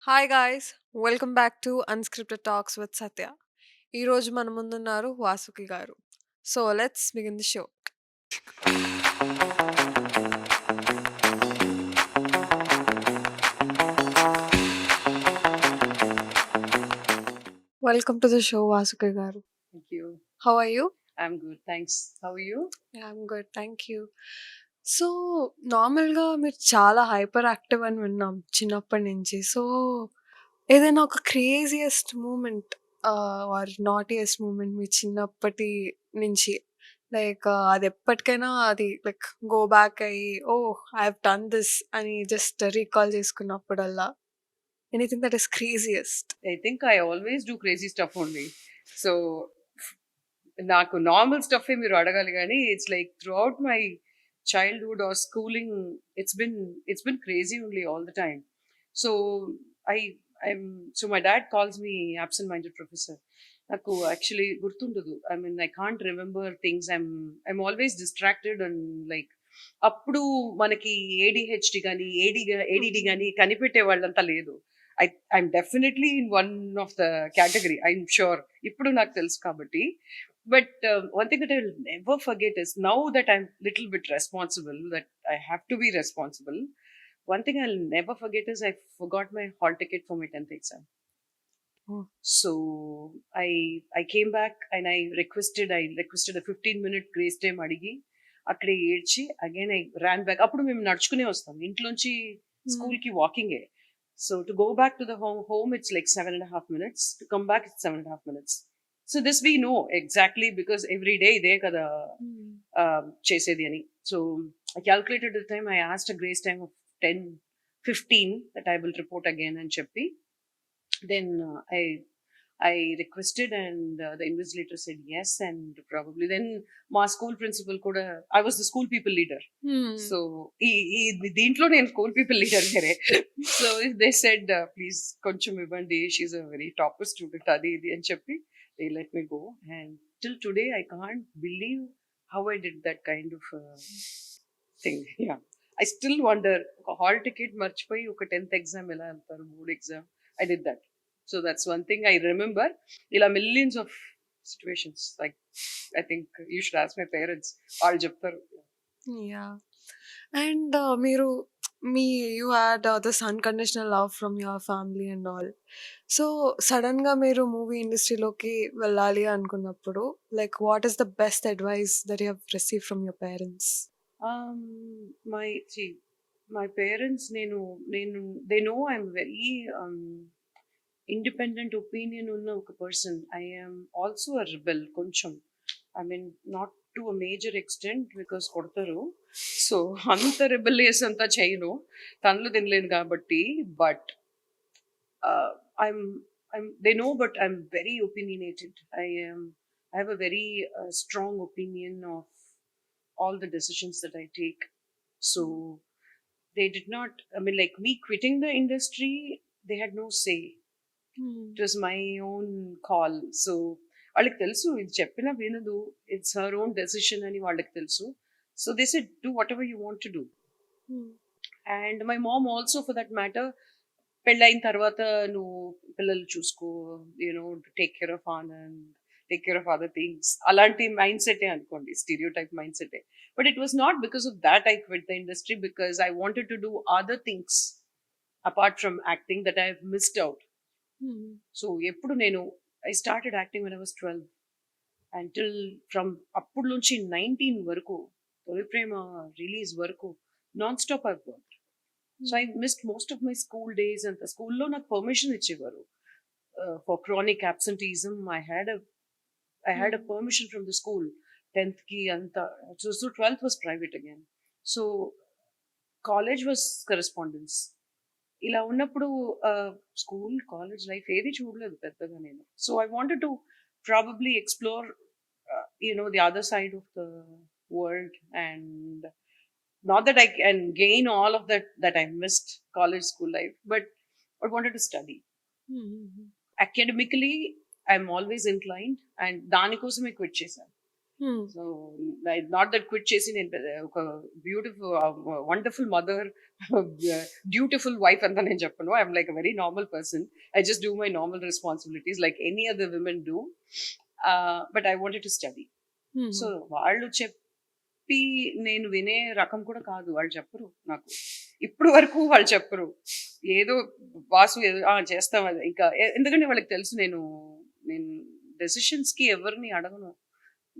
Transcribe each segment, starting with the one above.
Hi guys, welcome back to unscripted talks with Satya. ఈరోజు మన ముందున్నారు Vasuki garu. So let's begin the show. Welcome to the show Vasuki garu. Thank you. How are you? I'm good. Thanks. How are you? I'm good, thank you. So నార్మల్‌గా మీరు చాలా hyper active అని విన్నాం చిన్నప్పటి నుంచి. సో ఏదైనా ఒక craziest moment or naughtiest moment మీ చిన్నప్పటి నుంచి లైక్ అది ఎప్పటికైనా అది లైక్ గో బ్యాక్ అయ్యి oh! I have done this అని జస్ట్ రీకాల్ చేసుకున్నప్పుడల్లా anything that is craziest. I think I always do crazy stuff only. So నాకు నార్మల్ స్టఫ్ మీరు అడగాలి కానీ it's like throughout my childhood or schooling it's been crazy only all the time. So I I'm so my dad calls me absent minded professor. నాకు actually గుర్తుండదు. I mean I can't remember things. I'm always distracted and like అప్పుడు మనకి ADHD కానీ ADD కానీ కనిపెట్టే వాళ్ళంతా లేదు. I'm definitely in one of the category, I'm sure. ఇప్పుడు నాకు తెలుసు కాబట్టి. But one thing that I will never forget is now that I'm little bit responsible, that I have to be responsible. One thing I'll never forget is I forgot my hall ticket for my 10th exam. So I came back and I requested a 15-minute grace time అడిగి అక్కడే ఏడ్చి again I ran back. అప్పుడు మేము నడుచుకునే వస్తాం ఇంట్లోంచి స్కూల్కి వాకింగే. So to go back to the home it's like 7.5 minutes. To come back it's 7.5 minutes. So this we know exactly because every day ఇదే కదా చేసేది అని. So I calculated the time. I asked a grace time of 10:15 that I will report again అని చెప్పి then I requested and the invigilator said yes, and probably then my school principal kuda, I was the school people leader. So దీంట్లో నేను school people leader వేరే. So they said please కొంచెం ఇవ్వండి, she's a very top student అది ఇది అని చెప్పి they let me go. And till today I can't believe how I did that kind of thing. Yeah, I still wonder. ఒక hall ticket మర్చిపోయి ఒక 10th exam ఎలా వెళ్తారు, board exam. I did that. So that's one thing I remember. Ila millions of situations. Like, I think you should ask my parents. All చెప్తారు. Yeah. And మీరు you had this unconditional love from your family and all. So సడెన్‌గా మీరు movie ఇండస్ట్రీలోకి వెళ్ళాలి అనుకున్నప్పుడు like what is the best advice that you have received from your parents? Um, my parents, నేను they know I'm very independent opinion ఉన్న ఒక person. I am also a rebel కొంచెం. I mean, not to a major extent because కొడతారు. So అంత rebellious అంతా చేయను, తనలు తినలేను కాబట్టి. But they know, but I'm very opinionated. I have a very strong opinion of all the decisions that I take. So they did not, I mean, like me quitting the industry, they had no say. It was my own call. So వాళ్ళకి తెలుసు ఇది చెప్పినా వినదు, it's her own decision అని వాళ్ళకి తెలుసు. So they said do what ever you want to do. And my mom also for that matter, పెళ్ళైన తర్వాత నువ్వు పిల్లలు చూసుకో, you know, take care of Anand, take care of other things, అలాంటి మైండ్ సెటే అనుకోండి, స్టీరియో టైప్ మైండ్ సెటే. But it was not because of that I quit the industry, because I wanted to do other things apart from acting that I have missed out. So ఎప్పుడు నేను I started acting when I was 12 until from అప్పుడు నుంచి 19 వరకు, Tholi Prema release వరకు non stop I work. So I missed most of my school days. అంత స్కూల్లో నాకు permission ఇచ్చేవారు for chronic absenteeism. I had a permission from the school 10th ki anta. So 12th was private again. So college was correspondence. ఇలా ఉన్నప్పుడు school college life ఏది చూడలేదు పెద్దగా నేను. So I wanted to probably explore the other side of the world. And not that I can gain all of that I missed college school life, but I wanted to study. Academically I'm always inclined, and దానికోసమే quit చేశాను. హ్మ్. So not that quit చేసి నేను ఒక beautiful wonderful mother beautiful wife అంతా నేను చెప్పను. I'm like a very normal person. I just do my normal responsibilities like any other women do. But I wanted to study. హుహు. So వాళ్ళు చెప్పి నేను వినే రకం కూడా కాదు. వాళ్ళు చెప్పరు నాకు. ఇప్పుడు వరకు వాళ్ళు చెప్పరు. ఏదో వాసు ఏదో చేస్తాం అది. ఇంకా ఎందుకంటే వాళ్ళకి తెలుసు నేను నేను డెసిషన్స్‌కి ఎవరిని అడగను.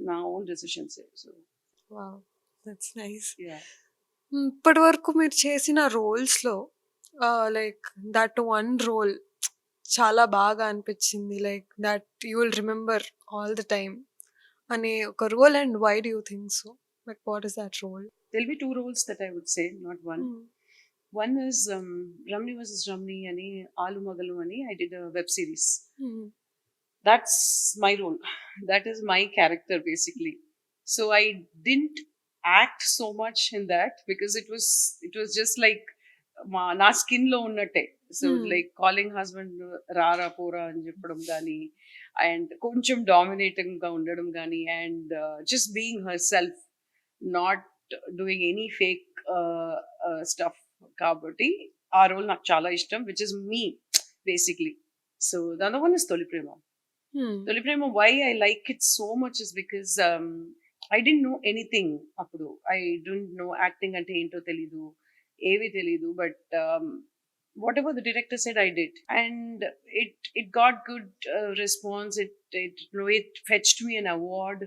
నా ఓన్ డెసిషన్సే. So wow! That's nice. Yeah! ఇప్పటి వరకు మీరు చేసిన రోల్స్‌లో లైక్ దట్ వన్ రోల్ చాలా బాగా అనిపించింది. Like that you will remember all the time అనే ఒక role and why do you think so? Like what is that role? There'll be two roles that I would say, not one. హ్మ్. One is Ramni versus Ramni ani Alu Magalu ani. I did a web series. హ్మ్. That's my role. That is my character basically. So I didn't act so much in that because it was just like నా skin లో ఉన్నట్టే. So హ్మ్. Like calling husband రారా పోరా అని చెప్పడం కానీ అండ్ కొంచెం డామినేటింగ్ గా ఉండడం కానీ and just being her self, not doing any fake stuff. కాబట్టి ఆ రోల్ నాకు చాలా ఇష్టం, which is me basically. So the other one is Tholi Prema. Hmm. Tholi Prema, why I like it so much is because I don't know anything అప్పుడు. I don't know acting అంటే ఏంటో తెలీదు, ఏవి తెలీదు. But whatever the director said I did, and it got good response. It fetched me an award,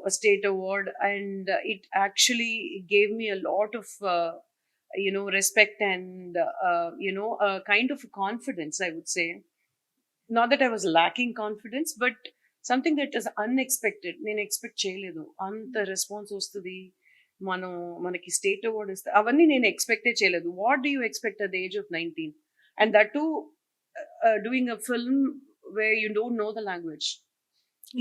a state award, and it actually gave me a lot of respect and a kind of confidence, I would say. Not that I was lacking confidence, but something that is unexpected. నేను expect చేయలేదు అంత response వస్తుంది, మనం మనకి state award ఇస్తే. అవన్నీ నేను ఎక్స్పెక్టే చేయలేదు. What do you expect at the age of 19? And that to doing a film where you don't know the language.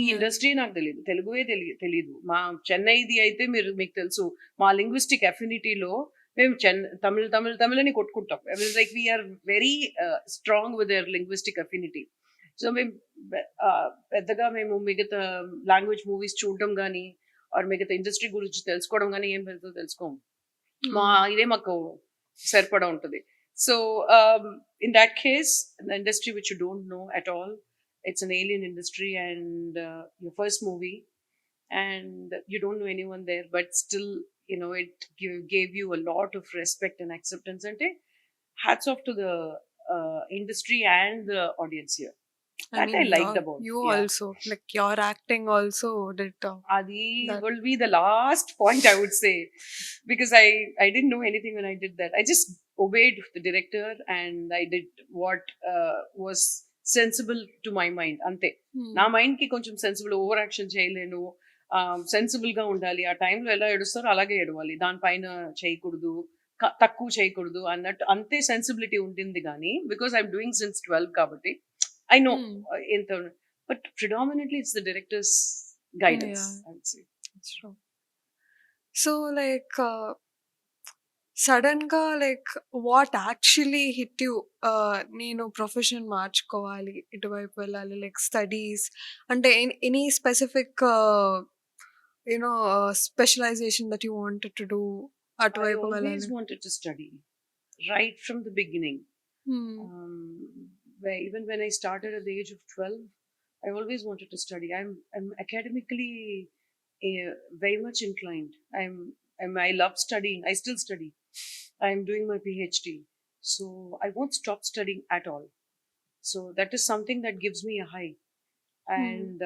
ఈ యాహ్! ఇండస్ట్రీ నాకు తెలియదు, తెలుగువే తెలీదు. మా చెన్నైది అయితే మీకు తెలుసు, మా లింగ్విస్టిక్ అఫినిటీలో మేము తమిళ్ తమిళ్ తమిళ్ అని కొట్టుకుంటాం. Like we are very strong with their linguistic affinity. So మేము పెద్దగా మేము మిగతా లాంగ్వేజ్ మూవీస్ చూడడం కానీ ఆర్ మిగతా ఇండస్ట్రీ గురించి తెలుసుకోవడం కానీ ఏం పెద్దగా తెలుసుకోము. మా హ్మ్. ఇదే మాకు సరిపడా ఉంటుంది. So in that case the industry which you don't know at all, it's an alien industry and your first movie, and you don't know anyone there, but still it gave you a lot of respect and acceptance. And hats off to the industry and the audience here. I That mean I liked about. You Yeah. Also like your acting also did Adi that. will be the last point I would say, because I didn't know anything when I did that. I just obeyed the director and I did what was sensible to my mind, అంతే. నా mind కి కొంచెం sensible, over action చేయలేను, sensible గా ఉండాలి. ఆ టైంలో ఎలా ఏడుస్తారో అలాగే ఏడవాలి, దానిపైన చేయకూడదు, తక్కువ చేయకూడదు అన్నట్టు అంతే సెన్సిబిలిటీ ఉంటుంది. కానీ బికాస్ ఐఎమ్ డూయింగ్ సిన్స్ 12 కాబట్టి ఐ నో ఎంత. But predominantly it's the director's guidance, yeah! I would say. It's true. So like సడెన్‌గా like what actually hit you నేను ప్రొఫెషన్ మార్చుకోవాలి, ఇటువైపు వెళ్ళాలి లైక్ స్టడీస్ అంటే any specific specialization that you wanted to do I అటువైపు always వెళ్ళాలి? wanted to study right from the beginning. హ్మ్. Even when I started at the age of 12, I always wanted to study. I'm academically very much inclined. I love studying. I still study. I'm doing my PhD, so I won't stop studying at all. So that is something that gives me a high, హ్మ్. and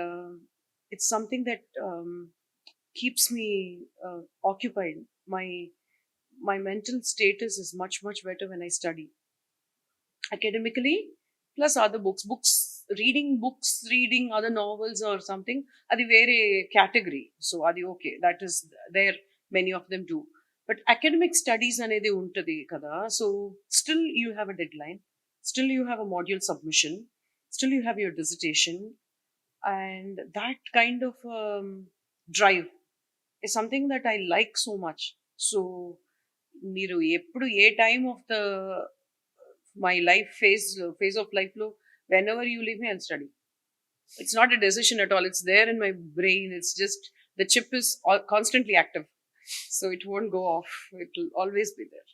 it's something that keeps me occupied. My mental status is much better when I study academically, plus other reading other novels or something, adi vere category. So adi okay, that is there, many of them do. But academic studies anedi untadi kada, so still you have a deadline, still you have a module submission, still you have your dissertation, and that kind of drive is something that I like so much. So మీరు ఎప్పుడు ఏ time of the my life phase of life లో when ever you live me and study. It's not a decision at all. It's there in my brain. It's just the chip is constantly active. So it won't go off. It will always be there.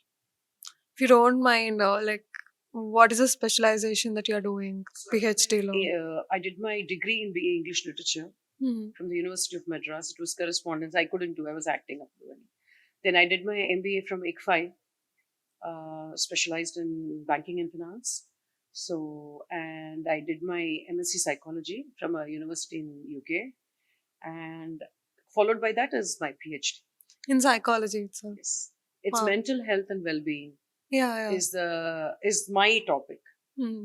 If you don't mind, like, what is the specialization that you're doing? So PhD lo. I did my degree in BA English Literature Hmm. from the University of Madras. It was correspondence. I couldn't do. I was acting up to it. Then I did my MBA from ICFI, specialized in banking and finance. So, and I did my MSc psychology from a university in UK, and followed by that is my PhD. In psychology itself. Yes, it's Wow. mental health and well-being Yeah. is my topic. Hmm.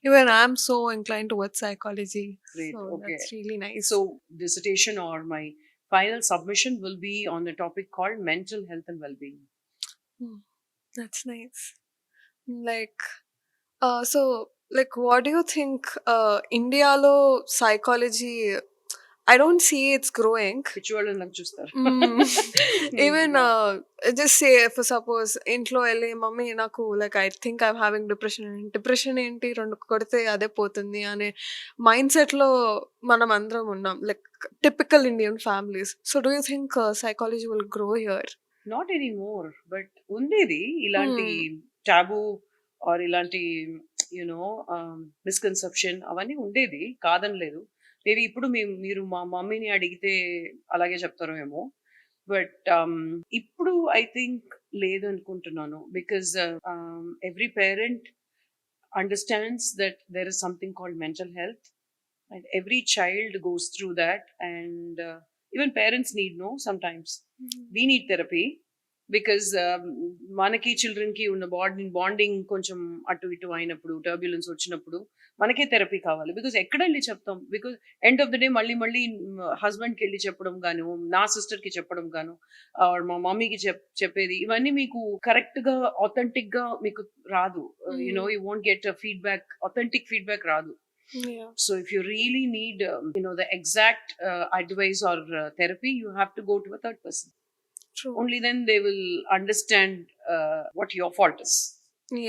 Even I'm so inclined towards psychology. Great. So Okay. that's really nice. So dissertation or my final submission will be on a topic called mental health and well-being. Hmm. That's nice. Like, so, like, what do you think? India lo psychology, I don't see it's growing. పిచ్చివాళ్ళని నాకు చూస్తారు. Mm. Even Yeah. just say for suppose ఇంట్లో వెళ్ళి mummy నాకు like I think I'm having depression ఏంటి రెండు కొడితే అదే పోతుంది అనే మైండ్ సెట్లో మనం అందరం ఉన్నాం like typical Indian families so do you think psychology will grow here not any more but ఉండేది ఇలాంటి టాబు ఆర్ ఇలాంటి యునో మిస్కన్సెప్షన్ అవన్నీ ఉండేది కాదనలేదు మేబీ ఇప్పుడు మీరు మా మమ్మీని అడిగితే అలాగే చెప్తారో ఏమో బట్ ఇప్పుడు ఐ థింక్ లేదు అనుకుంటున్నాను because every parent understands that there is something called mental health and every child goes through that and even parents need no sometimes we need therapy because మనకి చిల్డ్రన్కి ఉన్న బాండింగ్ కొంచెం అటు ఇటు అయినప్పుడు turbulence వచ్చినప్పుడు మనకే థెరపీ కావాలి బికాజ్ ఎక్కడ వెళ్ళి చెప్తాం because end of the day మళ్ళీ హస్బెండ్కి వెళ్ళి చెప్పడం గాను నా సిస్టర్కి చెప్పడం గాను మా మమ్మీకి చెప్పేది ఇవన్నీ మీకు కరెక్ట్గా ఆథెంటిక్గా మీకు రాదు you know you won't get feedback authentic feedback రాదు. Yeah. So if you really need, the exact advice or therapy, you have to go to a third person. True. Only then they will understand what your fault is.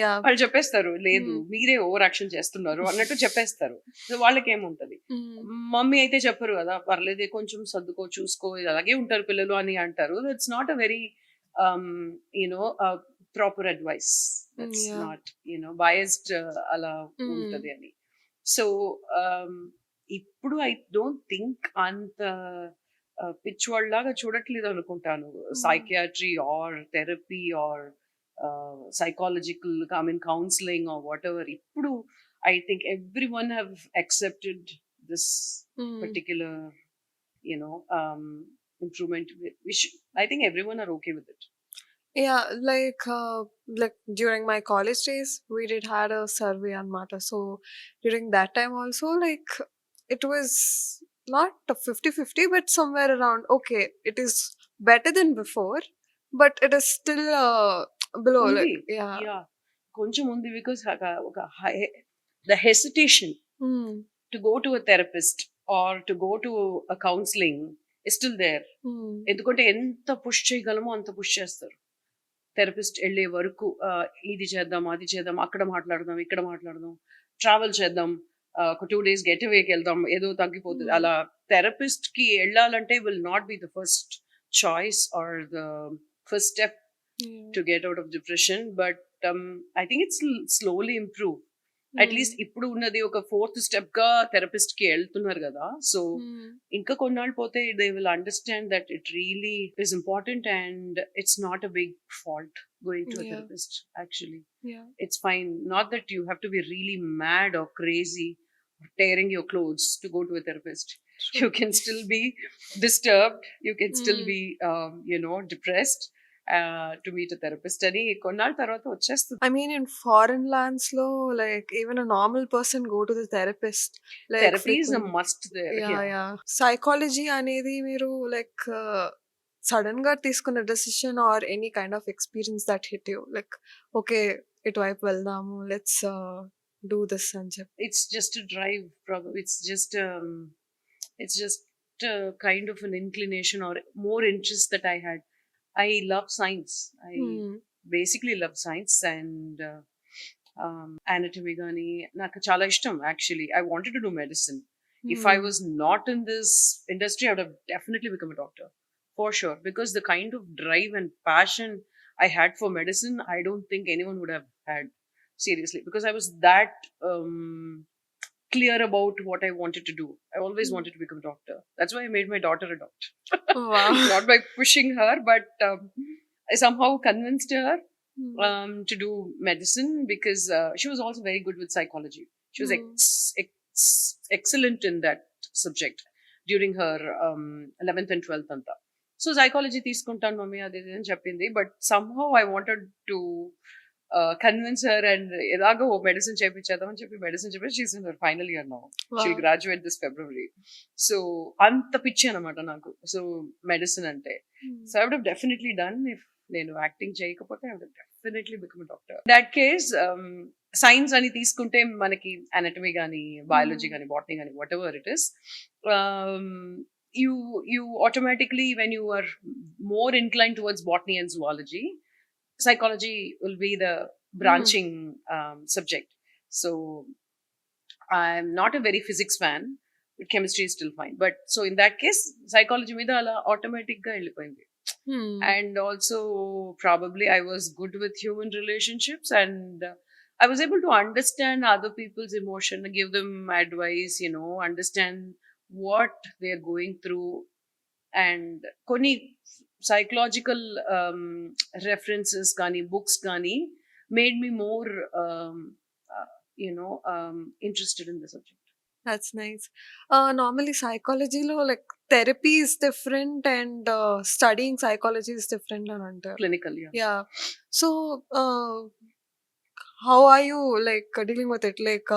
Yeah. వాళ్ళు చెప్పేస్తారు లేదు మీరే over action చేస్తున్నారు అన్నట్టు చెప్పేస్తారు so వాళ్ళకి ఏముంటది mummy అయితే చెప్పరు కదా పర్లేదు కొంచెం సర్దుకో చూసుకో అలాగే ఉంటారు పిల్లలు అని అంటారు that's not a very proper advice that's not biased అలా ఉంటది అని సో ఇప్పుడు ఐ డోంట్ థింక్ అంత పిచ్చివాళ్ళలాగా చూడట్లేదు అనుకుంటాను psychiatry or therapy or psychological counselling or what ever ఇప్పుడు I think every one have accepted this particular improvement which I think everyone are okay with it. Yeah, like during my college days, we did had a survey on Mata. So during that time also, like it was not a 50-50, but somewhere around okay, it is better than before, but it is still below. Undi. Like yeah. కొంచెం ఉంది because the hesitation to go to a therapist or to go to a counseling is still there. ఎందుకంటే ఎంత push చేయగలమో అంత push చేస్తారు therapist వెళ్ళే వరకు ఇది చేద్దాం అది చేద్దాం అక్కడ మాట్లాడదాం ఇక్కడ మాట్లాడదాం ట్రావెల్ చేద్దాం ఒక 2 days గెట్ అవేకి వెళ్దాం ఏదో తగ్గిపోతుంది అలా థెరపిస్ట్ కి వెళ్ళాలంటే will not be the first choice or the first step to get out of depression but I think it's slowly improve at least ఇప్పుడు ఉన్నది ఒక 4th స్టెప్ గా థెరపిస్ట్ కి వెళ్తున్నారు కదా సో ఇంకా కొన్నాళ్ళు పోతే they will understand that it really is important and it's not a big fault going to therapist actually it's fine not that you have to be really mad or crazy tearing your clothes to go to a therapist. You can still be disturbed, you can still be depressed to meet a therapist అని కొన్నాళ్ళ తర్వాత వచ్చేస్తుంది. I mean, in foreign lands lo, like even a normal person go to the therapist. Like therapy is a must there. Yeah. Psychology అనేది మీరు like sudden గా తీసుకున్న decision or any kind of experience that hit you like okay ఇటువైపు వెళ్దాము let's do this and it's just a drive probably it's just a kind of an inclination or more interest that I had. I love science. I basically love science and anatomy gani naku chala ishtam actually. I wanted to do medicine If I was not in this industry, I would have definitely become a doctor for sure, because the kind of drive and passion I had for medicine, I don't think anyone would have had, seriously, because I was that clear about what I wanted to do. I always wanted to become a doctor. That's why I made my daughter a doctor. Wow. Not by pushing her, but I somehow convinced her to do medicine, because she was also very good with psychology. She was excellent in that subject during her 11th and 12th anta. So psychology తీసుకుంటాను mummy అది ఇది అని చెప్పింది, but somehow I wanted to convince her and ఎలాగో medicine చేయించేద్దామని చెప్పి medicine చెప్పి she's in her final year now. She'll Wow. Graduate this February. So అంత పిచ్చి అనమాట నాకు సో మెడిసిన్ అంటే. So I would have definitely done if నేను యాక్టింగ్ చేయకపోతే I would definitely become doctor. That case science అని తీసుకుంటే మనకి anatomy కానీ బయాలజీ కానీ బాటనీ కానీ whatever it is, you automatically, when you are more inclined towards botany and zoology, psychology will be the branching subject. So I'm not a very physics fan, but chemistry is still fine. But so in that case, psychology మీద అలా automatic గా వెళ్ళిపోయింది. And also probably I was good with human relationships, and I was able to understand other people's emotion, give them advice, understand what they're going through, and కొన్ని psychological references కానీ books కానీ made me more interested in the subject. That's nice. Normally psychology lo like therapy is different and studying psychology is different అని అంటారు. Clinical, yeah. Yeah. So how are you like dealing with it? Like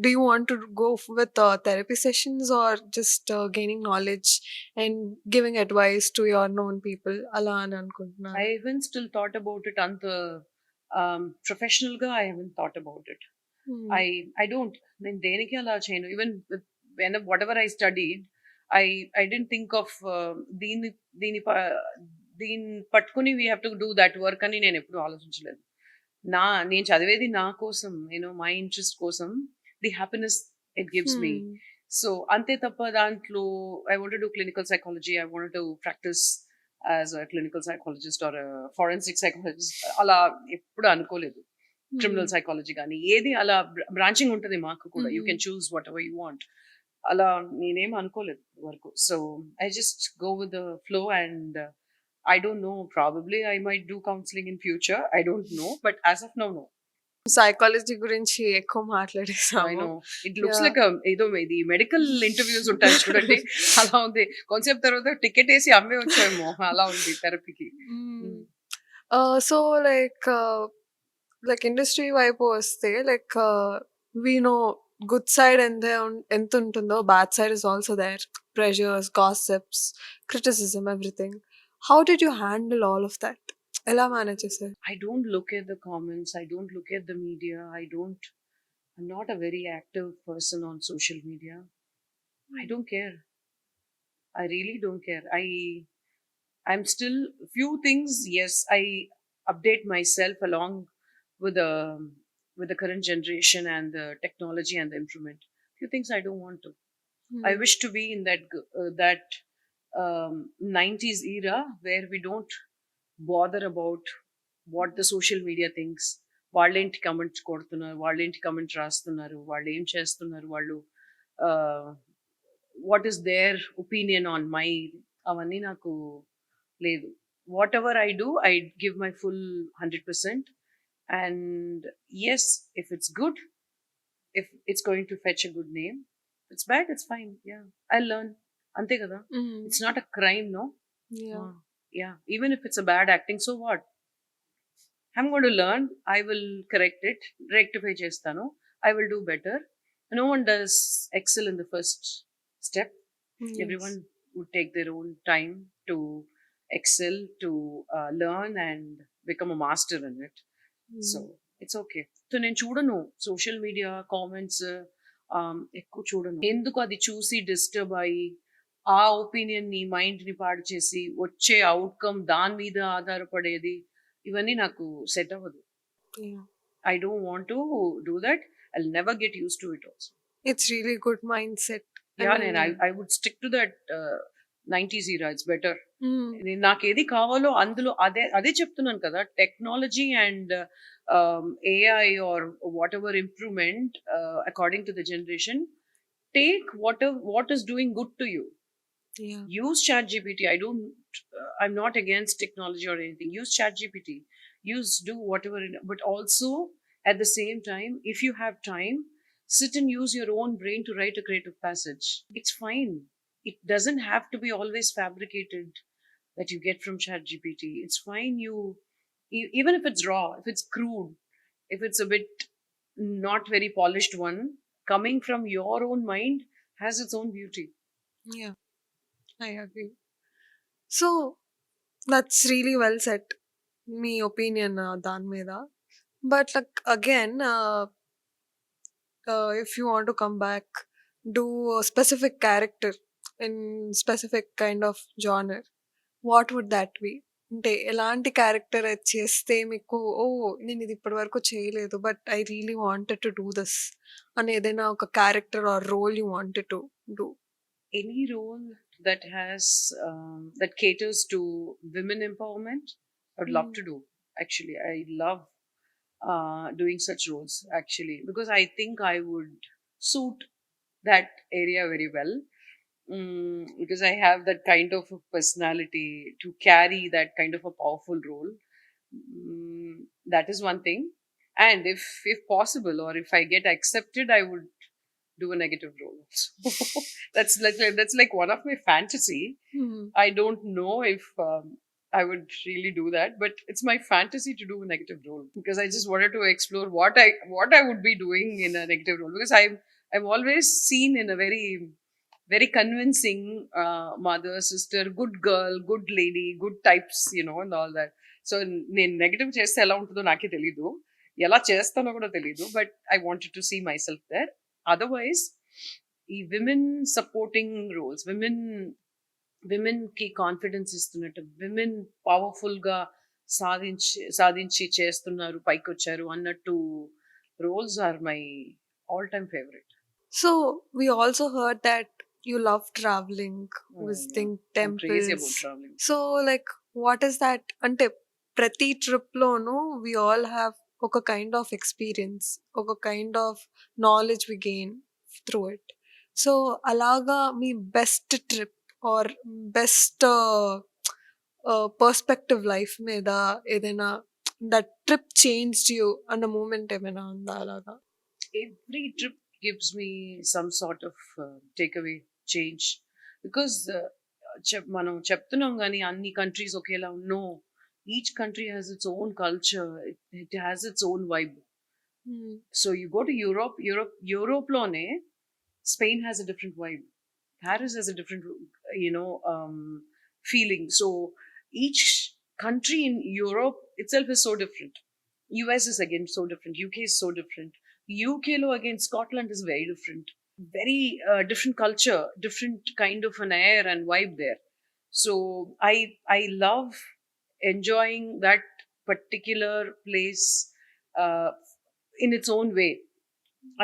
do you want to go with therapy sessions or just gaining knowledge and giving advice to your known people? అలా అని అనుకుంటున్నాను. I haven't still thought about it అంత professional గా I haven't thought about it. I don't. నేను దేనికి అలా చేయను. Even whatever I studied, I didn't think of దీన్ని దీని దీన్ని పట్టుకుని we have to do that work అని నేను ఎప్పుడు ఆలోచించలేదు. నేను చదివేది నా కోసం, మై ఇంట్రెస్ట్ కోసం, the happiness it gives me. So అంతే తప్ప దాంట్లో I want do clinical psychology, I want to practice as a clinical psychologist or forensic psychologist అలా ఎప్పుడు అనుకోలేదు. క్రిమినల్ సైకాలజీ కానీ ఏది అలా బ్రాంచింగ్ ఉంటుంది మాకు కూడా. You can choose what ever you want. అలా నేనేం అనుకోలేదు వరకు. So I just go with the flow and I don't know. Probably I might do counseling in future. I don't know. But as of now, no. Psychology గురించి ఎక్కువ I మాట్లాడేసాము. know. It looks like ఏదో ఇది medical interviews ఉంటాయి చూడండి, అలా ఉంది. కొంచెం తర్వాత టికెట్ వేసి అమ్మే వచ్చామో అలా ఉంది థెరపీకి. సో లైక్ ఇండస్ట్రీ వైపు వస్తే like we know good side ఎంత ఉంటుందో bad side is also there. Pressures, gossips, criticism, everything. How did you handle all of that? ఎలా మేనేజ్ చేశారు? I don't look at the comments. I don't look at the media. I'm not a very active person on social media. I don't care. I really don't care. I'm still few things. Yes, I update myself along with the current generation and the technology and the improvement. Few things I don't want to. I wish to be in that 90s era where we don't bother about what the social media thinks. వాళ్ళేంటి comments కొడుతున్నారు, వాళ్ళేంటి comment రాస్తున్నారు, వాళ్ళు ఏం చేస్తున్నారు, వాళ్ళు what is their opinion on my, అవన్నీ నాకు లేదు. Whatever I do, I give my full 100%. And yes, if it's good, if it's going to fetch a good name, if it's bad, it's fine. Yeah, I'll learn. Ante kada. It's not a crime, no? Yeah. Yeah. Even if it's a bad acting, so what? I'm going to learn. I will correct it. Rectify chestanu. I will do better. No one does excel in the first step. Yes. Everyone would take their own time to excel, to learn and become a master in it. So it's okay. So నేను చూడను social media comments, ఎక్కువ చూడను. ఎందుకు అది చూసి disturb అయ్యి ఆ opinion ని మైండ్ ని పాడు చేసి వచ్చే అవుట్కమ్ దాని మీద ఆధారపడేది, ఇవన్నీ నాకు సెట్ అవ్వదు. I don't want to do that. I will never get use to it also. It's really good mindset. I Yeah, mean and I would stick to that 90s era. It's better. హ్మ్. నాకేది కావాలో అందులో అదే అదే చెప్తున్నాను కదా, technology and AI or what ever improvement according to the generation, take what is doing good to you. Yeah! Use chat gpt. I'm not against technology or anything. Use chat gpt, use do whatever but also at the same time, if you have time, sit and use your own brain to write a creative passage. It's fine. It doesn't have to be always fabricated that you get from chat gpt. It's fine. Even if it's raw, if it's crude, if it's a bit not very polished one, coming from your own mind has its own beauty. Yeah! I agree. So, that's really well said. Me opinion దాని మీద. But like again if you want to come back, do a specific character in specific kind of genre, what would that be? అంటే ఎలాంటి character చేస్తే మీకు నేను ఇది ఇప్పటి వరకు చేయలేదు but I really wanted to do this అని ఏదైనా ఒక character or role you wanted to do? Any role that has that caters to women empowerment, I would love to do. Actually, I love doing such roles, actually, because I think I would suit that area very well. Because I have that kind of a personality to carry that kind of a powerful role. That is one thing. And if possible, or if I get accepted, I would do a negative role also. That's like one of my fantasy. I don't know if I would really do that, but it's my fantasy to do a negative role, because I just wanted to explore what I would be doing in a negative role, because I'm always seen in a very very convincing mother, sister, good girl, good lady, good types, and all that. So నేను negative చేస్తే ఎలా ఉంటుందో నాకే తెలీదు, ఎలా చేస్తానో కూడా తెలీదు, but I wanted to see myself there. Otherwise ఈ విమెన్ సపోర్టింగ్ రోల్స్, విమెన్ కి కాన్ఫిడెన్స్ ఇస్తున్నట్టు, విమెన్ పవర్ఫుల్ గా సాధించి చేస్తున్నారు, పైకి వచ్చారు అన్నట్టు roles or my all time favourite. So we also heard that you love traveling, Yeah. visiting I'm crazy temples. about traveling. So like what is that అంటే ప్రతి ట్రిప్‌లోనూ వి ఆల్ హ్యావ్ ఒక కైండ్ ఆఫ్ ఎక్స్‌పీరియన్స్, ఒక kind of knowledge we gain through it. So అలాగా మీ best trip or best perspective life మీద ఏదైనా that trip changed you అన్న మూమెంట్ ఏమైనా ఉందా అలాగా? Every trip gives me some sort of takeaway change, because మనం చెప్తున్నాం కానీ అన్ని కంట్రీస్ ఒకేలా no. Each country has its own culture, it has its own vibe. So you go to యూరోప్లోనే Spain has a different vibe. Paris has a different, feeling. So each country in Europe itself is so different. US is again so different. UK is so different. UK lo again, Scotland is very different. Very different culture, different kind of an air and vibe there. So I love enjoying that particular place uh, in its own way.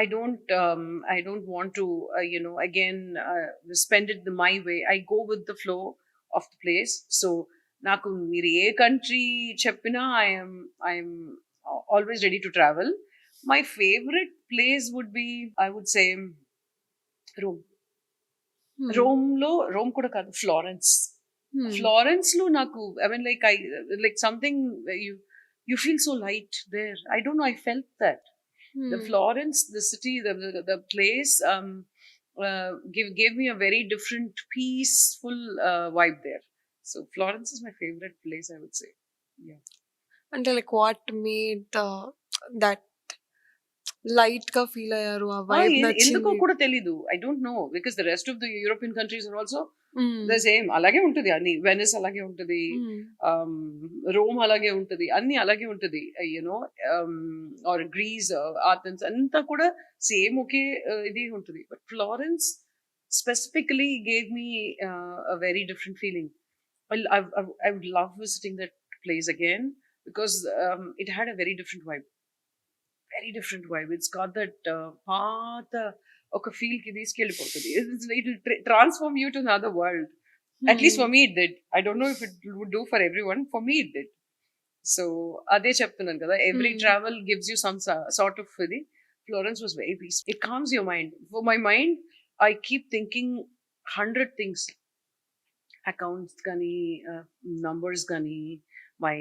I don't want to again spend it my way. I go with the flow of the place. So నాకు మీరు ఏ country చెప్పినా I'm always ready to travel. My favourite place would be, I would say, Rome. Rome కూడా కాదు, Florence లో నాకు, I mean like something, you feel so light there. I don't know, I felt that. The Florence, the city, the place gave me a very different, peaceful vibe there. So Florence is my favorite place, I would say. Yeah. అంటే like what made that light గా feel అయ్యారు, ఆ vibe ఎందుకో నచ్చింది? కూడా తెలీదు. I don't know, because the rest of the European countries are also the same. అలాగే ఉంటుంది అన్ని. వెనిస్ అలాగే ఉంటుంది, రోమ్ అలాగే ఉంటుంది, అన్ని అలాగే ఉంటుంది, ఆర్ గ్రీస్, ఆథెన్స్ అంతా కూడా సేమ్ ఒకే ఇది ఉంటుంది. But Florence specifically gave me a very different feeling. I would love visiting that place again, because it had a very different vibe. Very different vibe. It's got that path ఒక ఫీల్డ్కి తీసుకెళ్ళిపోతుంది. It transform you to another world. At least hmm. For me it did. I don't know if it would do for every one. For me it did. So అదే చెప్తున్నాను కదా, every hmm. Travel gives you some sort of ఇది. Florence was very peace. It calms your mind. For my mind I keep thinking 100 things, accounts కానీ, numbers కానీ, my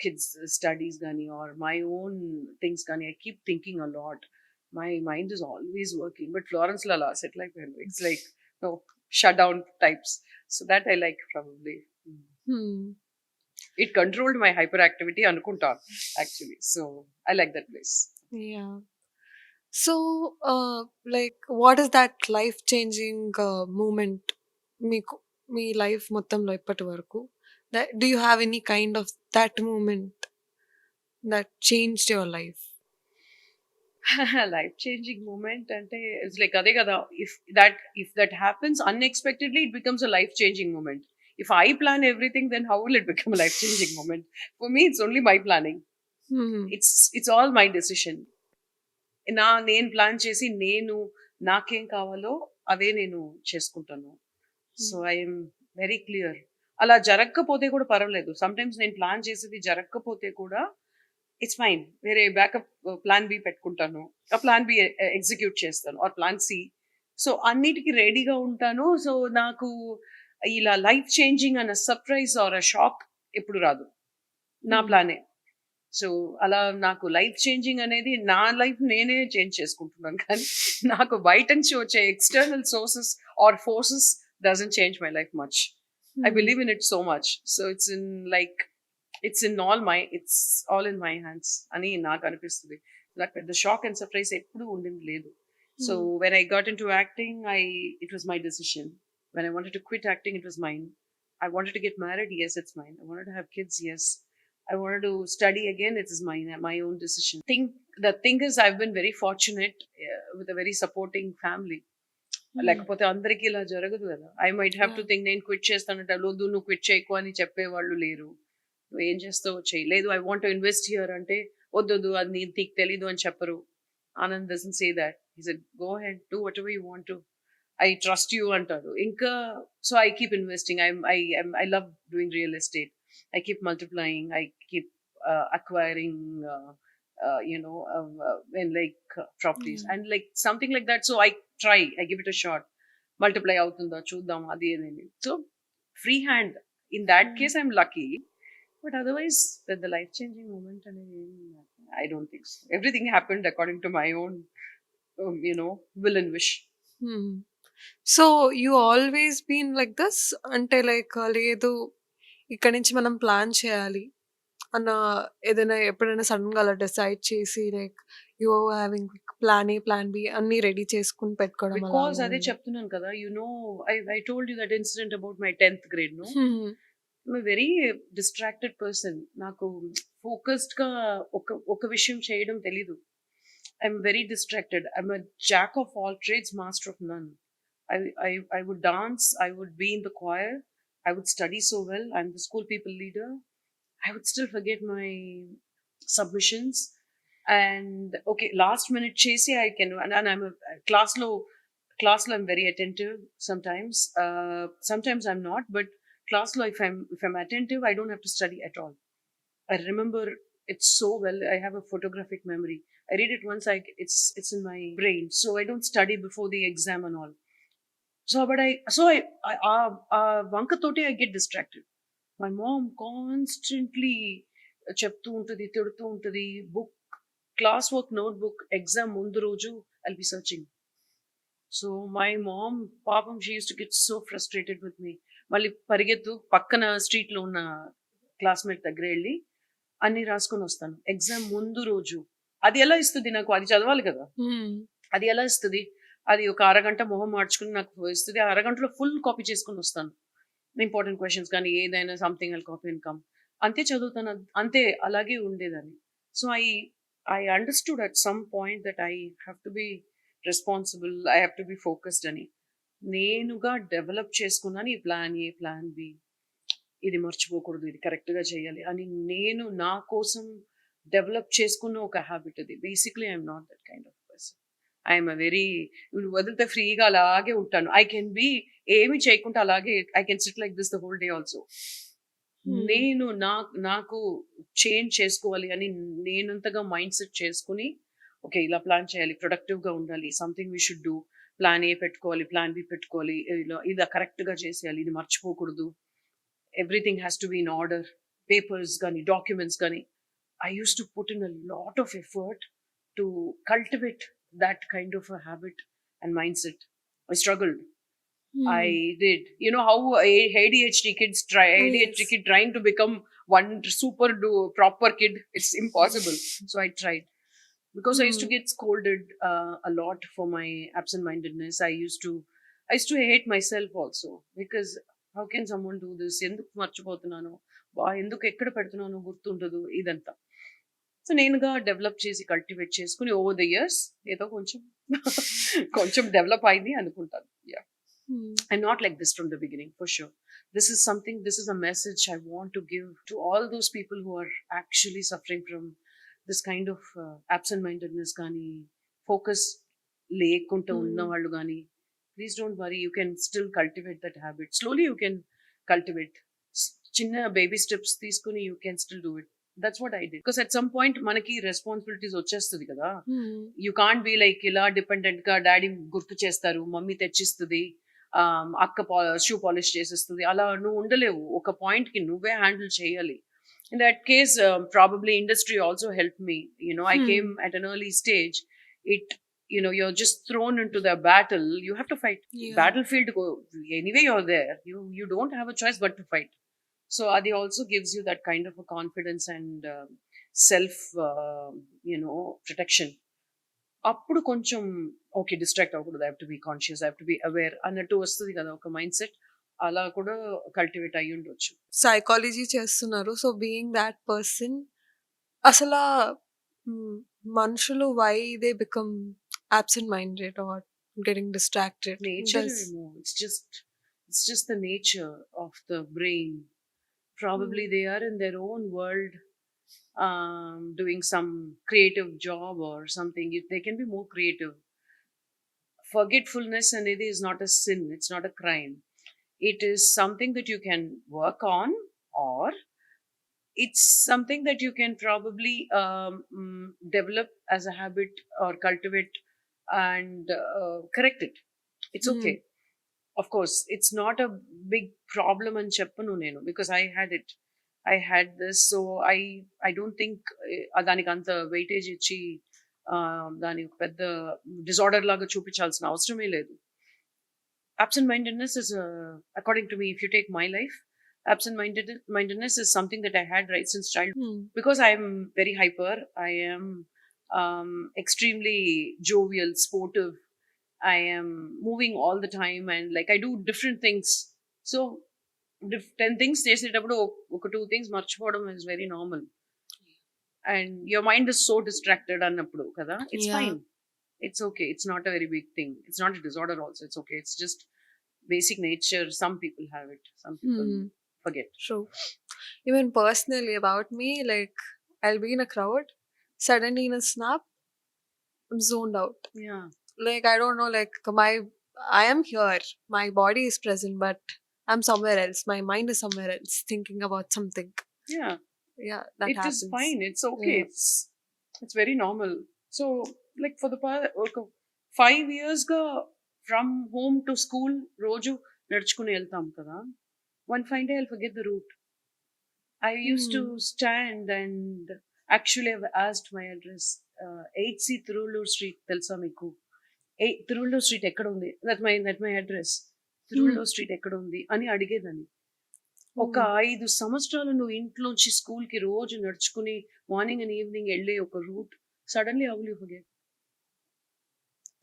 kids studies కానీ, or my own things కానీ. I keep thinking a lot. My mind is always working. But Florence లో అలా settle అయిపోయాను. It's like no shut down types. So that I like probably. Hmm. It controlled my hyperactivity అనుకుంటా actually. So I like that place. Yeah! So, like what is that life changing moment మీకు మీ లైఫ్ మొత్తంలో ఇప్పటి వరకు? Do you have any kind of that moment that changed your life? Life changing moment అంటే it's like అదే కదా. If that happens unexpectedly it becomes a life changing moment. If I plan everything then how will it become life changing moment? For me it's only my planning. Hmm. It's all my decision. నేను plan చేసి నేను నాకేం కావాలో అవే నేను చేసుకుంటాను. So hmm. I'm very clear. అలా జరగకపోతే కూడా పర్వాలేదు. సమ్‌టైమ్స్ నేను ప్లాన్ చేసేది జరగకపోతే కూడా ఇట్స్ ఫైన్. వేరే బ్యాకప్ ప్లాన్ బి పెట్టుకుంటాను. ఆ ప్లాన్ బి ఎగ్జిక్యూట్ చేస్తాను. Or plan C. సో అన్నిటికి రెడీగా ఉంటాను. సో నాకు ఇలా లైఫ్ చేంజింగ్ అన్న సర్ప్రైజ్ ఆర్ అ షాక్ ఎప్పుడు రాదు. నా హ్మ్. ప్లానే. సో అలా నాకు లైఫ్ చేంజింగ్ అనేది నా లైఫ్ నేనే చేంజ్ చేసుకుంటున్నాను. కానీ నాకు బయట నుంచి వచ్చే external sources or forces doesn't change my life much. I hmm. believe in it so much. So it's all in my hands అని నాకు అనిపిస్తుంది. నాకు పెద్ద షాక్ అండ్ సర్ప్రైజ్ ఎప్పుడు ఉండింది లేదు. సో హ్మ్. when I got into acting, it was my decision. When I wanted to quit acting, it was mine. I wanted to get married, yes, it's mine. I wanted to have kids, yes. I wanted to study again, it is mine, my own decision. The thing is, I've been very fortunate with a very supporting family. హ్మ్. లేకపోతే అందరికీ ఇలా జరగదు కదా. I might have to yeah! Think నేను quit చేస్తానంటే, వద్దు నువ్వు క్విట్ చేయకు అని చెప్పేవాళ్ళు లేరు. నువ్వు ఏం చేస్తావో చెయ్యి. లేదు I want to invest here అంటే, వద్దొద్దు అది నీకు తెలీదు అని చెప్పరు. Anand doesn't say that. He said go ahead, do whatever you want to. I trust you అంటారు. ఇంకా so I keep investing. I love doing real estate. I keep multiplying. I keep acquiring and like properties yeah! and like something like that. So I give it a shot. Multiply అవుతుందా చూద్దాం అది ఏదని. So free hand. In that హ్మ్. case I'm lucky. But otherwise the life changing moment అనేది I don't think so. Everything happened according to my own will and wish. Hmm. So, you always been like this? అంటే like లేదు ఇక్కడి నుంచి మనం plan చేయాలి అన్న ఏదైనా ఎప్పుడైనా సడెన్‌గా అలా డిసైడ్ చేసి like you having plan A, plan B అన్నీ రెడీ చేసుకొని పెట్టుకోవడం Because అలాగా అదే ఉందా? చెప్తున్నాను కదా, I told you that incident about my 10th grade, no? హ్మ్. I'm a very distracted person. నాకు ఫోకస్డ్ గా ఒక విషయం చేయడం తెలీదు. I'm very distracted. I'm a jack of all trades, master of none. I would dance, I would be in the choir, I would study so well. I'm the school people leader. I would still forget my submissions. And okay, last minute chase I can, and I'm a class law I'm very attentive sometimes. Sometimes I'm not, but class law if I'm attentive, I don't have to study at all. I remember it so well. I have a photographic memory. I read it once, it's in my brain. So I don't study before the exam and all. Vankatote I get distracted. My mom constantly చెప్తూ ఉంటది, తిడుతూ ఉంటది. Book, class work, notebook, exam ముందు రోజు I'll be searching. So my mom పాపం she use to get so frustrated with me. మళ్ళీ పరిగెత్తు పక్కన స్ట్రీట్లో ఉన్న క్లాస్మేట్ దగ్గర వెళ్ళి అన్ని రాసుకొని వస్తాను ఎగ్జామ్ ముందు రోజు. అది ఎలా ఇస్తుంది నాకు? అది చదవాలి కదా. హ్మ్. అది ఎలా ఇస్తుంది? అది ఒక అరగంట మొహం మార్చుకుని నాకు ఇస్తుంది. ఆ అరగంటలో ఫుల్ కాపీ చేసుకొని వస్తాను. ఇంపార్టెంట్ క్వశ్చన్స్ కానీ ఏదైనా something I'll copy and come. అంతే చదువుతాను. అంతే అలాగే ఉండేదాన్ని. So I understood at some point that I have to be responsible, I have to be focused అని. నేనుగా డెవలప్ చేసుకున్నాను ఈ ప్లాన్ ఏ, ప్లాన్ బి. ఇది మర్చిపోకూడదు, ఇది కరెక్ట్‌గా చేయాలి అని నేను నా కోసం డెవలప్ చేసుకున్న ఒక హ్యాబిట్ అది. Basically I am not that kind of person. I'm a very వదిలితే ఫ్రీగా అలాగే ఉంటాను. ఐ కెన్ బి ఏమి చేయకుండా అలాగే I can sit like this the whole day also. Hmm. నేను నాకు చేంజ్ చేసుకోవాలి అని నేనంతగా మైండ్ సెట్ చేసుకొని, ఓకే. ఇలా ప్లాన్ చేయాలి. ప్రొడక్టివ్‌గా ఉండాలి. Something we should do. Plan A పెట్టుకోవాలి. ప్లాన్ బి పెట్టుకోవాలి. ఇలా ఇది కరెక్ట్‌గా చేసేయాలి. ఇది మర్చిపోకూడదు. Everything has to be in order. Papers గాని, డాక్యుమెంట్స్ గాని. I used to put in a lot of effort to cultivate that kind of a habit and mindset. I struggled. I హ్మ్. did. You know how ADHD kids try, Oh, ADHD yes. kid trying to become one super proper kid. It's impossible. So I tried because I used to హ్మ్. get scolded a lot for my absent-mindedness. I used to hate myself also because how can someone do this? ఎందుకు మర్చిపోతున్నాను? ఎందుకు ఎక్కడ పెడుతున్నానో గుర్తుండదు ఇదంతా. So నేనుగా develop చేసి cultivate చేసుకొని over the years ఏదో కొంచెం కొంచెం డెవలప్ అయింది అనుకుంటాను. యాహ్! హ్మ్. I'm not like this from the beginning, for sure. This is a message I want to give to all those people who are actually suffering from this kind of absent-mindedness గానీ, focus లేకుండా ఉన్న హ్మ్. వాళ్ళు గానీ, please don't worry. You can still cultivate that habit. Slowly you can cultivate. చిన్న baby steps తీసుకొని you can still do it. That's what I did. Because at some point మనకి responsibilities వచ్చేస్తది కదా! హ్మ్. యూ కాంట్ బి లైక్ ఇలా డిపెండెంట్‌గా daddy గుర్తు చేస్తారు, mummy తెచ్చిస్తది, అక్క షూ పాలిష్ చేసిస్తది. అలా నువ్వు ఉండలేవు. ఒక పాయింట్‌కి నువ్వే హ్యాండిల్ చేయాలి. In that case, probably industry also helped me. You know, I హ్మ్. came at an early stage. It, you know, you're just thrown into the battle. You have to fight. Yeah! Battlefield go anyway. You're there. You don't have a choice but to fight. So Adi also gives you that kind of a confidence and self, you know, protection. అప్పుడు కొంచెం okay. Distract అవ్వకూడదు. I have to be conscious. I have to be aware అన్నట్టు వస్తది కదా! ఒక mind set. అలా కూడా cultivate అయ్యుండొచ్చు. సైకాలజీ చేస్తున్నారు. సో, బీయింగ్ థాట్ పర్సన్ అసలా హ్మ్. మనుషులు why they become absent minded or getting distracted. Nature, does you know, it's just the nature of the brain. Probably హ్మ్. they are in their own world, doing some creative job or something. If they can be more creative. Forgetfulness and it is not a sin, it's not a crime. It is something that you can work on, or it's something that you can probably develop as a habit or cultivate and correct it. It's హ్మ్. okay. Of course, it's not a big problem అని చెప్పను నేను, because I had this. So I don't think దానికి అంత weightage ఇచ్చి దాని ఒక పెద్ద డిజార్డర్ లాగా చూపించాల్సిన అవసరమే లేదు. Absent mindedness is, according to me, if you take my life, mindedness is something that I had right since childhood. హ్మ్. Because I'm very hyper, I am extremely jovial, sportive, I am moving all the time, and like I do different things. So 10 things చేసేటప్పుడు ఒక 2 things మర్చిపోవడం is very normal. And your mind is so distracted అన్నప్పుడు కదా, it's yeah! fine. It's okay. It's not a very big thing. It's not a disorder also. It's okay. It's just basic nature. Some people have it. Some people hmm. forget. True. Even personally about me like I'll be in a crowd, suddenly in a snap I'm zoned out. Yeah. Like, I don't know, like, I am here, my body is present, but I'm somewhere else. My mind is somewhere else, thinking about something. Yeah. Yeah, that It is happens. fine. It's okay. Yeah. It's very normal. So like for the past 5 years ga, from home to school రోజు నడుచుకుని వెళ్తాం కదా. One fine day I'll forget the route. I used to Hmm. stand and actually I've asked my address. 8C Tirulur Street తెలుసా మీకు? Tiruvallur street ఎక్కడ ఉంది? That my address. Hmm. Tiruvallur street ఎక్కడ ఉంది అని అడిగేదాన్ని. ఒక Hmm. 5 సంవత్సరాలు నువ్వు ఇంట్లోంచి స్కూల్‌కి రోజు నడుచుకుని మార్నింగ్ అండ్ ఈవినింగ్ ఎళ్ళే ఒక route suddenly how will you forget?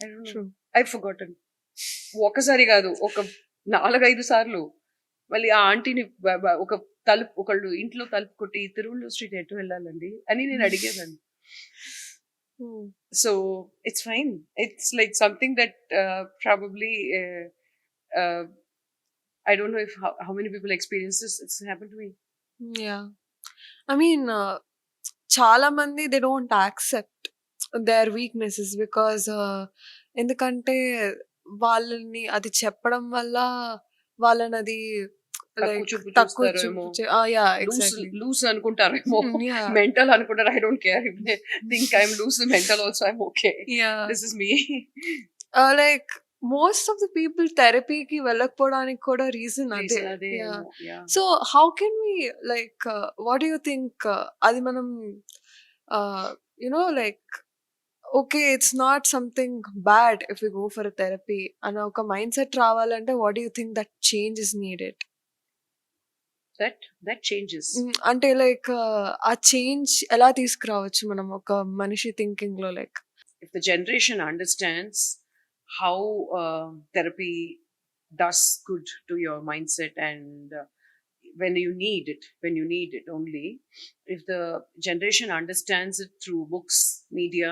I don't know. True. I forgotten. ఒక్కసారి కాదు, ఒక 4, 5 సార్లు. మళ్ళీ ఆ ఆంటీని ఒక ఒకళ్ళు ఇంట్లో తలుపు కొట్టి తిరువళ్ళూరు స్ట్రీట్ ఎటు వెళ్ళాలండి అని నేను అడిగేదాన్ని. Hmm. So it's fine. It's like something that probably uh, I don't know if how many people experience this. It's happened to me. Yeah. I mean, చాలా మంది they don't accept. Their weaknesses because ఎందుకంటే వాళ్ళని అది చెప్పడం వల్ల వాళ్ళనది తక్కువ like చూపు తక్కువ చూస్తారేమో, చూపు యాహ్! Loose exactly. లూస్ అనుకుంటారేమో, యాహ్! మెంటల్ అనుకుంటారు. I don't care if they think I am loose mental also I am okay. Yeah! This is me. Like most of the people థెరపీకి వెళ్ళకపోవడానికి కూడా రీజన్ అదే. రీజన్ అదే yeah! ఏమో. Yeah! So, how can we like what do you think అది మనం you know like okay. It's not something bad if we go for a therapy అన్న ఒక మైండ్‌సెట్ రావాలంటే what do you think that change is needed? That changes. అంటే like ఆ change ఎలా తీసుకురావచ్చు మనం ఒక మనిషి థింకింగ్‌లో like? If the generation understands how therapy does good to your mindset, and when you need it only, if the generation understands it through books, media,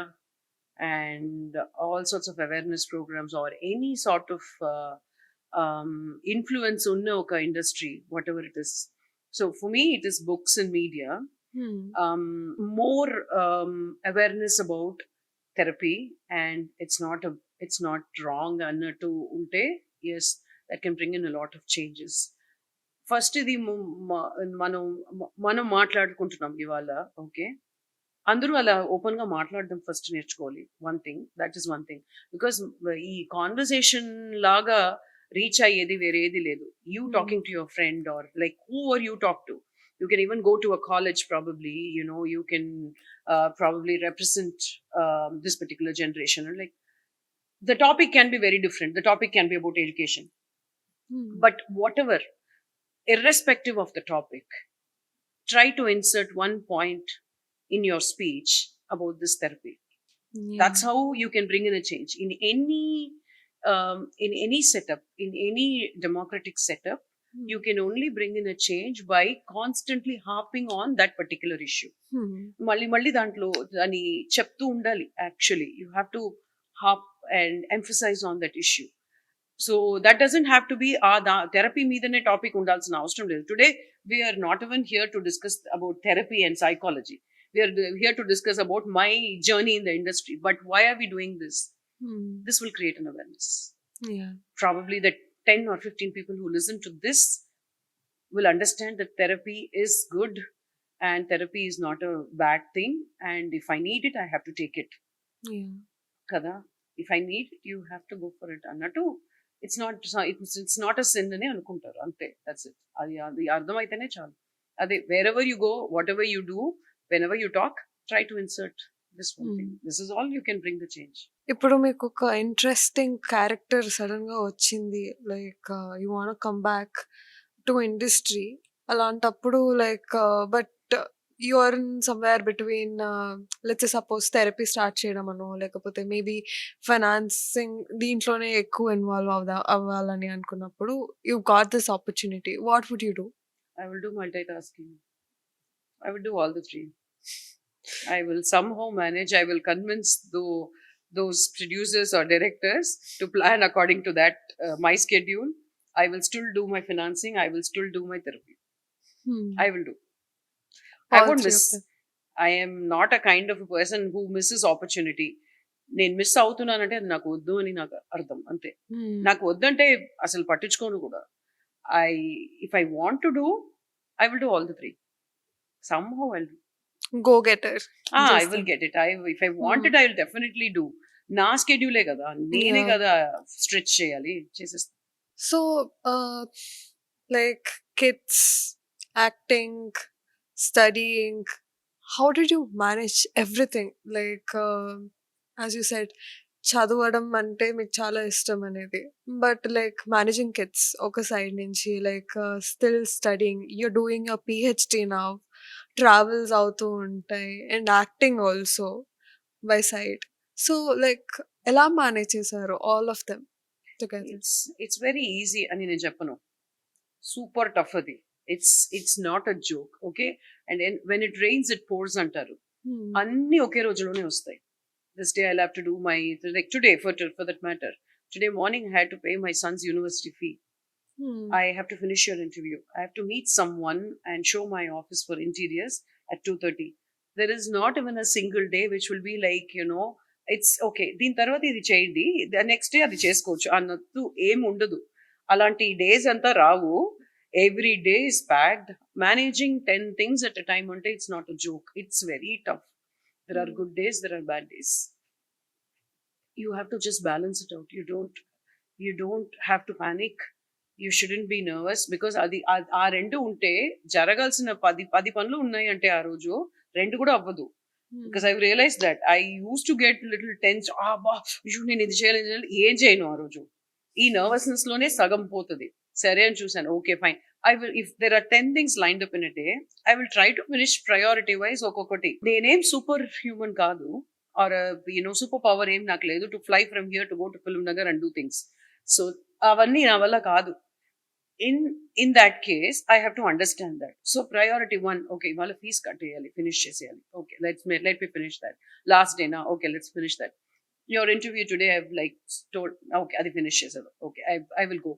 and all sorts of awareness programs, or any sort of influence on oka industry, whatever it is. So for me it is books and media, హ్మ్. more awareness about therapy, and it's not wrong annattu unte, yes, that can bring in a lot of changes. First ఇది మనం మనం మాట్లాడుకుంటున్నాం ఇవాళ. Okay, అందరూ అలా open గా మాట్లాడడం ఫస్ట్ నేర్చుకోవాలి. One thing, that is one thing. Because ఈ కాన్వర్సేషన్ లాగా రీచ్ అయ్యేది వేరేది లేదు. You hmm. Talking to your friend, or like who are you talk to. You can even go to a college, probably, you can probably represent this particular generation. And like, the topic can be very different. The topic can be about education. హ్మ్. But whatever, irrespective of the topic, try to insert one point in your speech about this therapy. Yeah! That's how you can bring in a change in any setup, in any democratic setup. హ్మ్. You can only bring in a change by constantly harping on that particular issue. హ్మ్. మళ్ళీ మళ్ళీ దాంట్లో దాన్ని చెప్తూ ఉండాలి. Actually you have to hop and emphasise on that issue. So that doesn't have to be ఆ therapy మీదనే topic ఉండాల్సిన అవసరం లేదు. Today we're not even here to discuss about therapy and psychology. We're here to discuss about my journey in the industry. But why are we doing this? Hmm. This will create an awareness. Yeah! Probably the 10 or 15 people who listen to this will understand that therapy is good, and therapy is not a bad thing, and if I need it I have to take it. Yeah! Kada, if I need it you have to go for it అన్నట్టు. It's not a sin అని అనుకుంటారు అంతే. That's it. అది అర్థమైతేనే చాలు. అదే, where ever you go, what ever you do, when ever you talk, try to insert this one thing. Hmm. This is all you can bring the change. ఇప్పుడు మీకొక interesting character సడెన్‌గా వచ్చింది. Like you want to come back to industry. అలాంటప్పుడు like but you are in somewhere between let's say suppose therapy start చేయడమనో, లేకపోతే maybe financing దీంట్లోనే ఎక్కువ involve అవ్వాలని అనుకున్నప్పుడు you got this opportunity. What would you do? I will do multitasking. I will do all the three. I will somehow manage. I will convince those producers or directors to plan according to that, my schedule. I will still do my financing. I will still do my therapy. హ్మ్. I will do. I all won't 3 miss. Of them. I am not a kind of a person who misses opportunity. నేను miss అవుతున్నానంటే అది నాకు వద్దు అని నాకు అర్థం అంతే. హ్మ్. నాకు వద్దంటే అసలు పట్టించుకోను కూడా. I if I want to do, I will do all the three. Somehow I'll do. Go getter. I just will get it. If I want హ్మ్. it, I will definitely do. నా స్కెడ్యూలే కదా, నేనే యాహ్! కదా stretch చేయాలి, చేసేస్తా. So, like kids, acting, studying, how did you manage everything? Like, as you said, చదవడం అంటే మీకు చాలా ఇష్టం అనేది. బట్ లైక్ మేనేజింగ్ కిడ్స్ ఒక సైడ్ నుంచి like still studying, you're doing your PhD now, travels అవుతూ ఉంటాయి and acting also by side. So, like ఎలా మేనేజ్ చేశారు all of them together? It's very easy అని నేను చెప్పను. సూపర్ టఫ్ అది. It's not a joke. Okay, and when it rains it pores అంటారు. హ్మ్. అన్ని ఒకే రోజులోనే వస్తాయి. This day I'll have to do my, like today, for that matter. Today morning I had to pay my son's university fee. హ్మ్. I have to finish your interview. I have to meet someone and show my office for interiors at 2:30. there is not even a single day which will be like, it's okay, దీని తర్వాత ఇది చేయండి, next day అది చేసుకోవచ్చు అన్నట్టు ఏం ఉండదు. అలాంటి డేస్ అంతా రావు. Every day is packed. Managing 10 things at a time అంటే it's not a joke. It's very tough. There are good days, there are bad days. You have to just balance it out. You don't have to panic. You shouldn't be nervous because అది ఆ రెండు ఉంటే జరగాల్సిన 10 పనులు ఉన్నాయి అంటే ఆ రోజు రెండు కూడా అవ్వదు. Because I realise that I use to get little tense. నేను ఇది చేయాలి, ఏం చేయను ఆ రోజు. ఈ నర్వస్నెస్ లోనే సగం పోతుంది. సరే అని చూసాను, okay fine. I will, if there are 10 things lined up in a day, I will try to finish priority wise ఒక్కొక్కటి. నేనేం సూపర్ హ్యూమన్ కాదు, ఆర్ సూపర్ పవర్ ఏం నాకు లేదు to fly from here to go to film Nagar and do things. So అవన్నీ నా వల్ల కాదు. In that case, I have to understand that. So priority 1, okay, వాళ్ళ ఫీజ్ కట్టేయాలి, ఫినిష్ చేసేయాలి. Okay, let me finish that. Last day na, okay, let's finish that. Your interview today, I've like told, okay, అది finish చేసేది. Okay, I will go.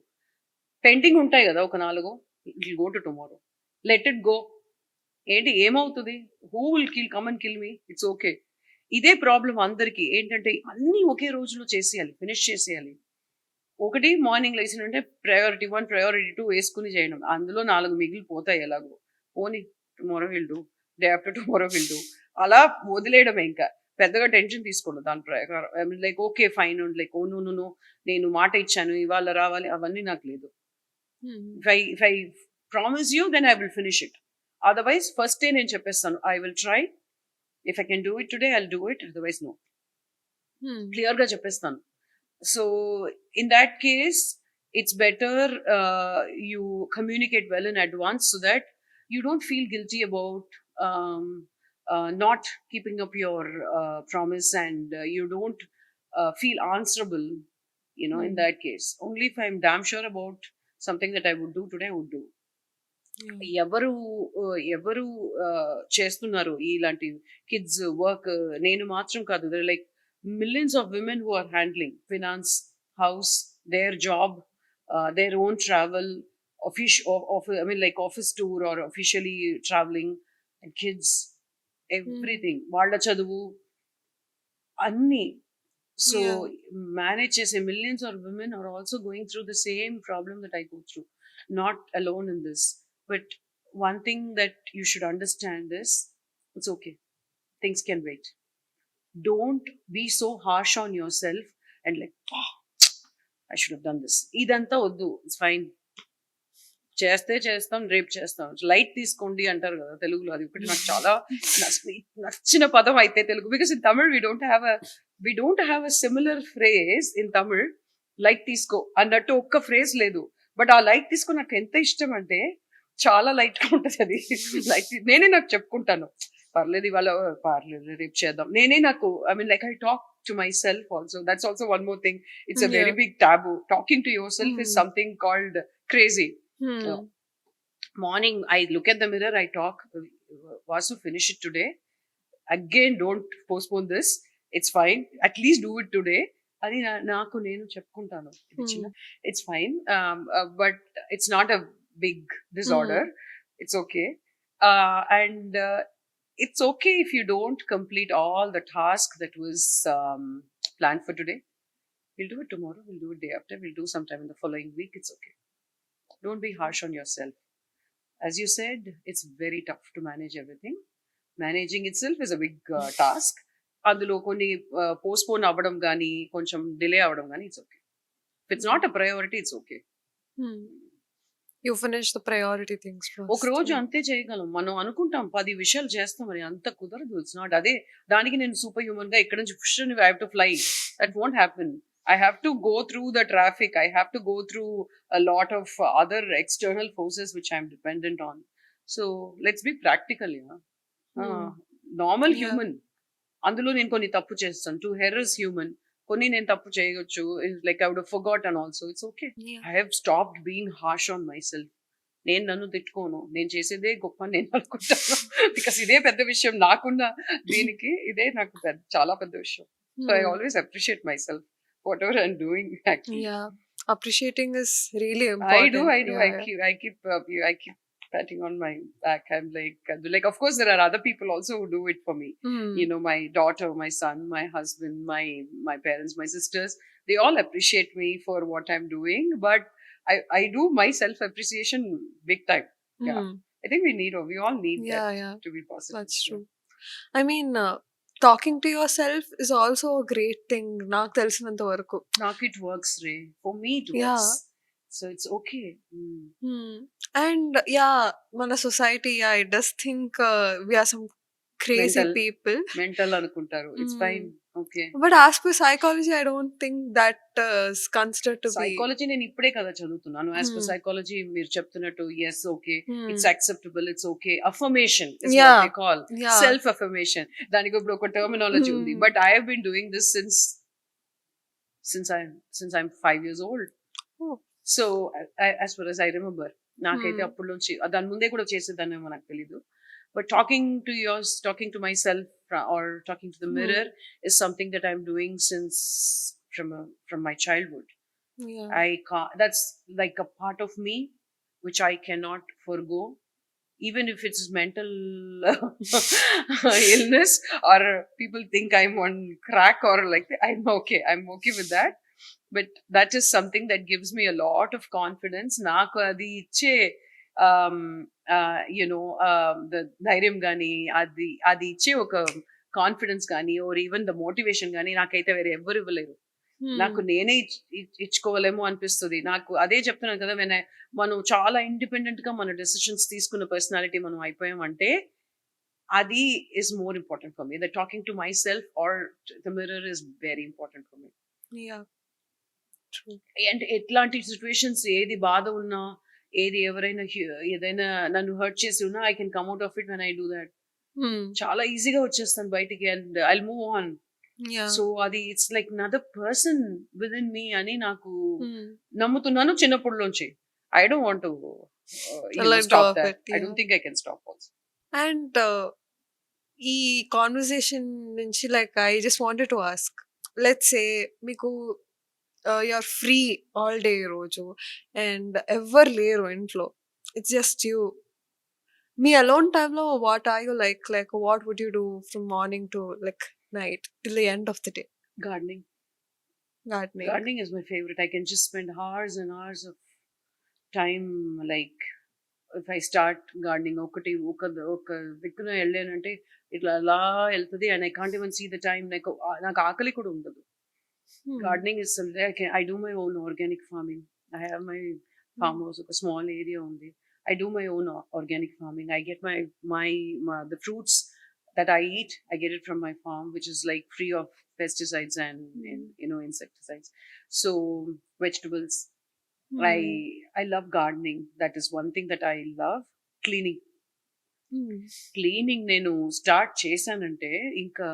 Pending ఉంటాయి కదా ఒక 4, it will go to tomorrow. Let it go. ఏంటి ఏమవుతుంది? Who will come and kill me? It's okay. ఇదే problem అందరికీ. ఏంటంటే అన్నీ ఒకే రోజులో చేసేయాలి, ఫినిష్ చేసేయాలి. ఒకటి మార్నింగ్ లేచినంటే priority 1, priority 2 వేసుకుని చేయడం. అందులో 4 మిగిలిపోతాయి ఎలాగో. పోనీ tomorrow will do, day after tomorrow will do, అలా వదిలేయడమే. ఇంకా పెద్దగా టెన్షన్ తీసుకోండి దాని ప్రకారం. I mean like okay fine, like oh no నేను మాట ఇచ్చాను ఇవాళ రావాలి, అవన్నీ నాకు లేదు. If I promise you, then I will finish it. Otherwise, first day నేను చెప్పేస్తాను, I will try. If I can do it today, I'll do it. Otherwise, no. Clear గా చెప్పేస్తాను. So in that case, it's better you communicate well in advance so that you don't feel guilty about not keeping up your promise, and you don't feel answerable, in that case. Only if I'm damn sure about something that I would do today, I would do. ఎవరు ఎవరు చేస్తున్నారు ఇలాంటి kids work? నేను మాత్రం కాదు. There like millions of women who are handling finance, house, their job, their own travel, I mean like office tour or officially traveling, and kids, everything. వాళ్ళ చదువు అన్ని. So manage చేసే millions of women are also going through the same problem that I go through. Not alone in this. But one thing that you should understand is, it's okay. Things can wait. Don't be so harsh on yourself and like, I should have done this. ఇదంతా వద్దు. It's fine. చేస్తాం, రేపు చేస్తాం. Light తీసుకోండి అంటారు కదా తెలుగులో. అది ఒకటి నాకు చాలా నచ్చిన పదం అయితే Telugu. Because in Tamil we don't have a similar phrase in Tamil. Light తీసుకో అన్నట్టు ఒక్క ఫ్రేజ్ లేదు. బట్ ఆ లైట్ తీసుకో నాకు ఎంత ఇష్టం అంటే, చాలా లైట్ గా ఉంటుంది అది. లైట్ నేనే నాకు చెప్పుకుంటాను, పర్లేదు ఇవాళ, పర్లేదు రేపు చేద్దాం. నేనే నాకు, I mean like I talk to myself also. That's also one more thing. It's a very big taboo. Talking to yourself is something called crazy. Morning, I look at the mirror, I talk, Vasu, finish it today. Again, don't postpone this. It's fine. At least do it today. అది నాకు నేను చెప్పుకుంటాను. It's fine. But it's not a big disorder. It's okay. And it's okay if you don't complete all the task that was planned for today. We'll do it tomorrow, we'll do it day after, we'll do sometime in the following week. It's okay. Don't be harsh on yourself. As you said, it's very tough to manage everything. Managing itself is a big task. అందులో కొన్ని postpone అవ్వడం కానీ, కొంచెం delay అవ్వడం కానీ, it's okay. If it's not a priority, it's okay. You finish the priority things first. ఒక రోజు అంతే చేయగలం. మనం అనుకుంటాం 10 విషయాలు చేస్తామని, అంత కుదరదు. It's not. అదే దానికి నేను సూపర్ హ్యూమన్ గా ఇక్కడ నుంచి I have to fly. That won't happen. I have to go through the traffic. I have to go through a lot of other external forces which I'm dependent on. So let's be practical, normal human. అందులో నేను కొన్ని తప్పు చేస్తాను. To err is human. కొన్ని నేను తప్పు చేయొచ్చు. Like I would have forgotten also. It's okay. I have stopped being harsh on my self. నేను నన్ను తిట్టుకోను. నేను చేసేదే గొప్ప నేను అనుకుంటాను. బికాస్ ఇదే పెద్ద విషయం నాకున్న దీనికి. ఇదే నాకు చాలా పెద్ద విషయం. So I always appreciate my self whatever I'm doing, actually. Appreciating is really important. I do. I keep patting on my back. I'm like, of course, there are other people also who do it for me. You know, my daughter, my son, my husband, my parents, my sisters. They all appreciate me for what I'm doing, but I do my self appreciation big time. Yeah, Hmm. I think we all need that Yeah, yeah, to be positive. that's Yeah. true. I mean, talking to yourself is also a great thing. నాకు తెలిసినంత వరకు. Knock it works, Ray. For me, it works. Yeah. So it's okay. And yeah, మన society, yeah, it does think we are some crazy Mental, people. mental anukuntaru. It's Hmm. fine. Okay. But as per psychology, I don't think that is considered to be. Psychology నేను ఇప్పుడే కదా చదువుతున్నాను. As per Hmm. Psychology మీరు చెప్తున్నట్టు yes okay, it's Hmm. Acceptable, it's okay. Affirmation is what Yeah. They call Yeah. Self affirmation. దానికి ఇప్పుడు ఒక terminology ఉంది. Hmm. But I have been doing this since I'm 5 years old. Oh. So as far as I remember, నాకైతే Hmm. అప్పటి నుంచి దాని ముందే కూడా చేసేదాన్నేమో నాకు తెలీదు. But talking to my self or talking to the Hmm. mirror is something that I'm doing since from my childhood. Yeah. I can't, that's like a part of me which I cannot forgo, even if it's mental illness or people think I'm on crack or like that. I'm okay with that. But that is something that gives me a lot of confidence. నాకు అది ఇచ్చే the ధైర్యం కానీ అది అది ఇచ్చే ఒక confidence కానీ or even the motivation కానీ నాకైతే వేరే ఎవ్వరు ఇవ్వలేరు. నాకు Hmm. నేనే ఇచ్చుకోవాలేమో అనిపిస్తుంది. నాకు అదే చెప్తున్నాను కదా, మనం చాలా ఇండిపెండెంట్ గా మన డెసిషన్స్ తీసుకున్న పర్సనాలిటీ మనం అయిపోయామంటే అది is more important for me. The talking to myself or the mirror is very important for me. Yeah. True. And ఎట్లాంటి సిచ్యువేషన్స్ ఏది బాధ ఉన్నా, ఏది ఎవరైనా ఏదైనా నన్ను హర్ట్ చేసి ఉన్నా, I can come out of it when I do that. Hmm. చాలా ఈజీగా వచ్చేస్తాను బయటికి and I move on. Yeah. So అది it's like another person with in me అని నాకు Hmm. నమ్ముతున్నాను చిన్నప్పటిలోంచి. I don't want to Let go stop of that. it. I Yeah. Don't think I can stop also. And ఈ conversation నుంచి like I just wanted to ask, let's say మీకు you're free all day రోజు and ఎవ్వరు లేరు ఇంట్లో, it's just you. మీ alone టైంలో what are you like what would you do from morning to like night till the end of the day? Gardening. Gardening. Gardening is my favorite. I can just spend hours and hours of time. Like if I start gardening, ఒక దిక్కున వెళ్ళానంటే ఇట్లా అలా వెళ్తుంది and I can't even see the time. నాకు ఆకలి కూడా ఉండదు. Gardening is something I do my own organic farming. I have my farmhouse, a small area only. I do my own organic farming. I get my the fruits that I eat. I get it from my farm, which is like free of pesticides and insecticides. So vegetables. I I love gardening. That is one thing that I love. Cleaning. Cleaning నేను start చేశానంటే ఇంకా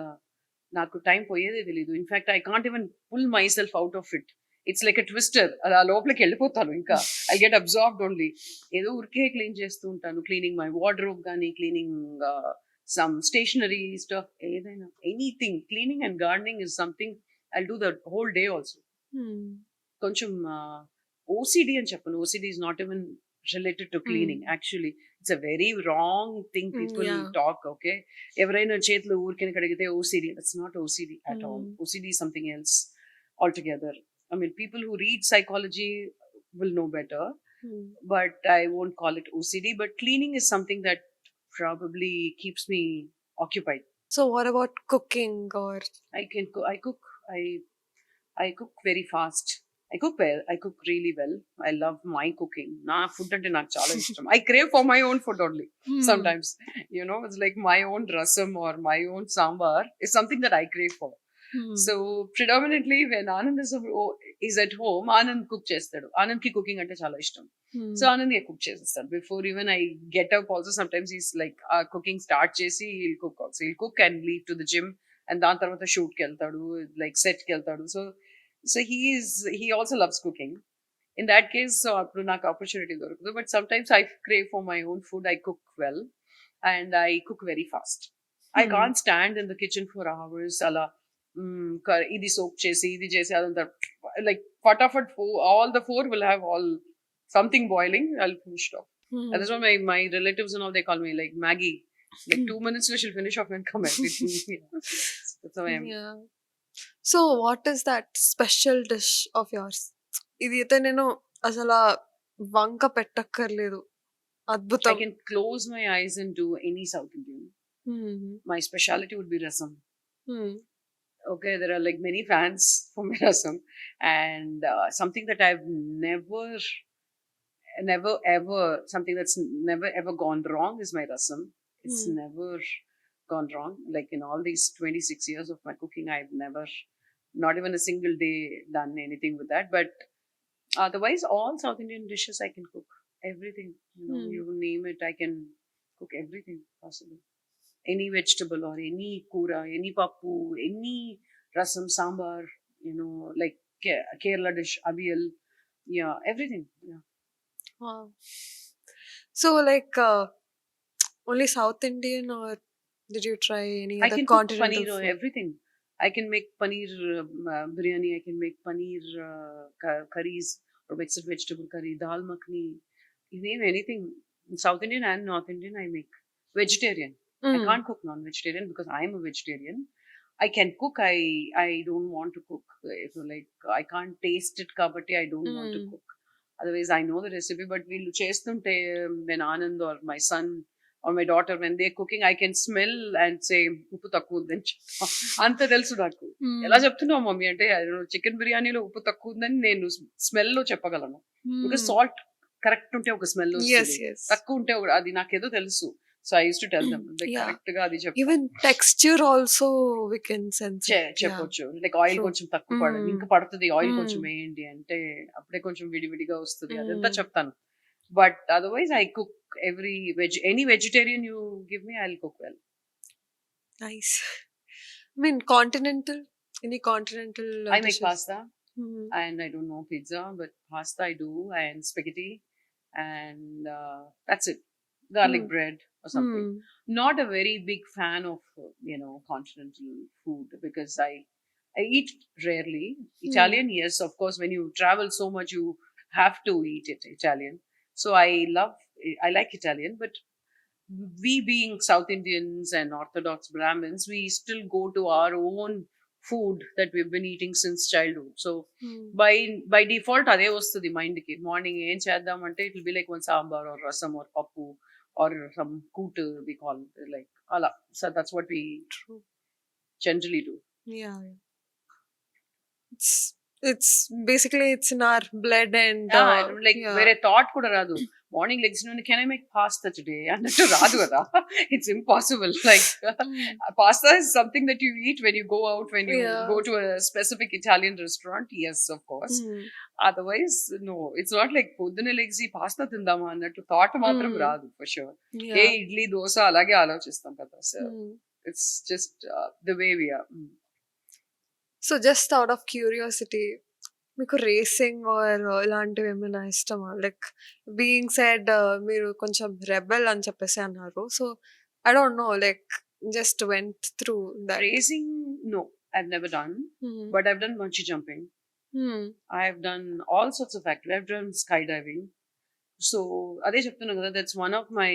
నాకు time పోయేదే తెలీదు. In fact I can't even pull myself out of it. It's like a twister. అలా లోపలికి వెళ్ళిపోతాను. ఇంకా ఐ గెట్ అబ్జార్బ్డ్ ఓన్లీ. ఏదో ఊరికే క్లీన్ చేస్తూ ఉంటాను. క్లీనింగ్ మై వార్డ్రోబ్ కానీ, క్లీనింగ్ సమ్ స్టేషనరీ స్టఫ్, ఏదైనా anything. Cleaning and gardening is something I do the whole day also. కొంచెం ఓసిడి అని చెప్పను. OCD is not even related to cleaning. Actually, it's a very wrong thing people Yeah. talk. Okay, ఎవరైనా చేతులు ఊరికే కడిగితే OCD. That's not OCD at all. OCD is something else altogether. I mean, people who read psychology will know better, but I won't call it OCD. But cleaning is something that probably keeps me occupied. So what about cooking are? I cook very fast. I cook well. I cook really well. I love my cooking. Na food ante నాకు చాలా ఇష్టం. I crave for my own food only. Sometimes, it's like my own rasam or my own sambar is something that I crave for. So predominantly when Anand is at home, Anand cook చేస్తాడు. Anand ki cooking ante చాలా ఇష్టం. So Anand ye cook చేస్తాడు. Before even I get up also, sometimes he's like cooking start చేసి he'll cook also. He'll cook and leave to the gym and దాని తర్వాత shoot కి వెళ్తాడు, like set కి వెళ్తాడు. So he also loves cooking. In that case, so appudu నాకు opportunity దొరకదు. But sometimes I crave for my own food. I cook well and I cook very fast. I can't stand in the kitchen for hours. Ala ఇది soak చేసి ఇది చేసి అదంతా like fatafat all the four will have all something boiling. I'll finish it off. And that's why my relatives and all, they call me like Maggie. Like 2 minutes she'll finish off and come everything. Yeah. That's how I am. Yeah. So what is that special dish of yours? ఇది అయితే నేను అసలా వంక పెట్టక్కర్లేదు. I అద్భుతం. can close my eyes and do any South Indian. My specialty would be rasam. Okay, there are like many fans for my rasam, and something that I've never ever, something that's never ever gone wrong is my rasam. It's never gone wrong. Like in all these 26 years of my cooking, I've never, not even a single day, done anything with that. But otherwise, all South Indian dishes I can cook. Everything, you name it, I can cook everything possible. Any vegetable or any kura, any pappu, any rasam, sambar, like Kerala dish, abiyal, yeah, everything. Yeah. Wow. So like only South Indian or did you try any I other can cook continental paneer or food? everything. I can make paneer biryani. I can make paneer curries or mixed vegetable curry, dal makhni. You name anything. South Indian and North Indian, I make. Vegetarian. I can't cook non-vegetarian because I'm a vegetarian. I can cook. I don't want to cook. If like I can't taste it, kabatti I don't want to cook. Otherwise, I know the recipe. But we'll chestunte when Anand or my son or my daughter, when they're cooking, I can smell and say ఉప్పు తక్కువ ఉందని చెప్తా. అంత తెలుసు నాకు. ఎలా చెప్తున్నావు mummy అంటే చికెన్ బిర్యానీలో ఉప్పు తక్కువ ఉందని నేను స్మెల్ లో చెప్పగలను. బికాస్ సాల్ట్ కరెక్ట్ ఉంటే ఒక స్మెల్ Yes, వస్తుంది, yes. తక్కువ ఉంటే అది నాకేదో తెలుసు. So I use to tell them like Yeah. Correct గా అది చెప్పు Even texture also we can sense it. చెప్పొచ్చు. Like oil True. కొంచెం తక్కువ పడాలి, ఇంకా పడుతుంది ఆయిల్ కొంచెం వేయండి అంటే అప్పుడే కొంచెం విడివిడిగా వస్తుంది, అదంతా చెప్తాను. But otherwise I cook every any vegetarian you give me, I'll cook well. Nice. I mean continental. Any continental I make dishes? pasta and I don't know pizza, but pasta I do, and spaghetti, and that's it. Garlic bread or something. Not a very big fan of continental food because I eat rarely. Italian, yes, of course. When you travel so much, you have to eat it Italian. So I like Italian, but we being South Indians and Orthodox Brahmins, we still go to our own food that we've been eating since childhood. So by default, ade vastudi mind ki morning em cheddam ante it will be like one sambar or rasam or pappu or some kootu we call it, like ala. So that's what we generally do. Yeah. It's basically it's in our blood and like వేరే thought కూడా రాదు. Morning లెగ్సిన can I make pasta today అన్నట్టు రాదు కదా. It's impossible. Like pasta is something that you eat when you go out, when you go to a specific Italian restaurant. Yes, of course. Otherwise no, it's not like పొద్దున లెగ్సి pasta తిందామా అన్నట్టు thought మాత్రం రాదు for sure. ఏ ఇడ్లీ దోశ అలాగే ఆలోచిస్తాం కదా. So it's just the way we are. So just out of curiosity, మీకు రేసింగ్ ఆర్ ఇలాంటివి ఏమైనా ఇష్టమా? లైక్ బీయింగ్ సెడ్ మీరు కొంచెం రెబెల్ అని చెప్పేసి అన్నారు. So I don't no, like just went through that. Racing, no, I've never done, but I've done bungee jumping. I've done all sorts of activities. I've done skydiving. So అదే చెప్తున్నా కదా, that's one of my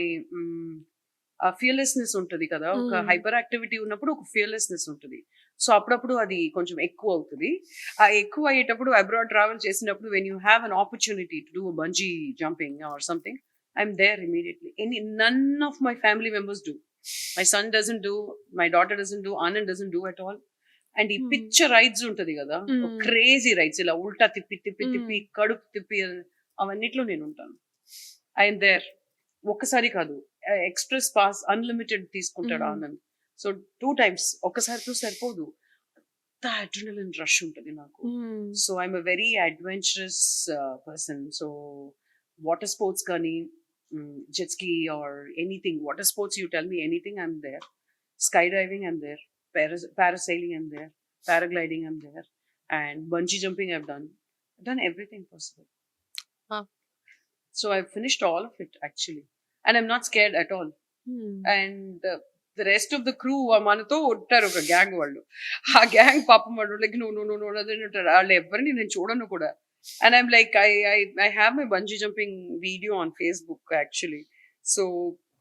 fearlessness ఉంటుంది కదా. ఒక hyper activity ఉన్నప్పుడు ఒక fearlessness ఉంటుంది. So అప్పుడప్పుడు అది కొంచెం ఎక్కువ అవుతుంది. ఆ ఎక్కువ అయ్యేటప్పుడు అబ్రాడ్ ట్రావెల్ చేసినప్పుడు when you have an opportunity to do bungee jumping or something, I'm there immediately. None of my family members do. My son doesn't do, my daughter doesn't do, Anand doesn't do at all. And ఈ picture rides ఉంటుంది కదా, crazy rides, ఇలా ఉల్టా తిప్పి తిప్పి తిప్పి కడుపు తిప్పి, అవన్నిట్లో నేను ఉంటాను. I'm there. ఒక్కసారి కాదు, ఎక్స్ప్రెస్ పాస్ అన్లిమిటెడ్ తీసుకుంటాడు ఆనంద్. సో 2 times, ఒక్కసారితో సరిపోదు, అంత అడ్రినలిన్ రష్ ఉంటుంది నాకు. So I'm a very adventurous person. So water sports కానీ, jet ski or anything, water sports you tell me anything, I'm there. Sky diving I'm there, parasailing I'm there, paragliding I'm there, and bungee jumping I've done everything possible. So I've finished all of it actually, and I'm not scared at all. And the rest of the crew మనతో ఉంటారు ఒక gang వాళ్ళు. ఆ gang పాపం వాళ్ళు like no no no no అదే ఉంటారు. వాళ్ళు ఎవరిని నేను చూడను కూడా. And I'm like, I have my bungee jumping video on Facebook actually. So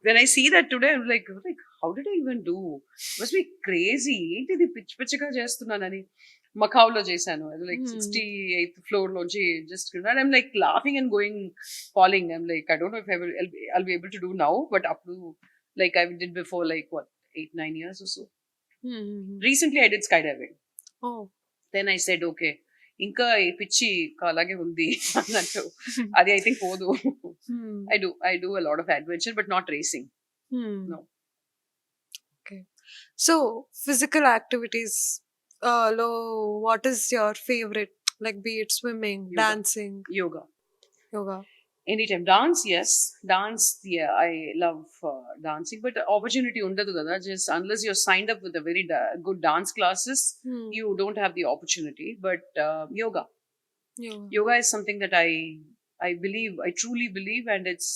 when I see that today, I'm like, how did I even do? Must be crazy. ఏంటిది పిచ్చి పిచ్చిగా చేస్తున్నానని మకావ్లో చేశాను. అది లైక్ Hmm. 68th ఫ్లోర్ లోంచి just and I'm like laughing and going falling. I'm like, I don't know if I'll be able to do now, but అప్పుడు like I did before, like what, 8-9 years or so. Hmm. Recently I did skydiving. Oh. Then I said okay, ఇంకా ఈ పిచ్చి ఇంకా అలాగే ఉంది అన్నట్టు. అది అయితే పోదు. Hmm. I do a lot of adventure, but not racing. Hmm. No. Okay. So, physical activities, lo, what is your favorite? Like, be it swimming, Yoga. dancing, Yoga. yoga. Anytime. Dance, yes. Dance, yeah, I love dancing, but opportunity undadu kada. Just unless you're signed up with a very good dance classes, Hmm. you don't have the opportunity. But yoga. Yoga. Yoga is something that I believe, I truly believe, and it's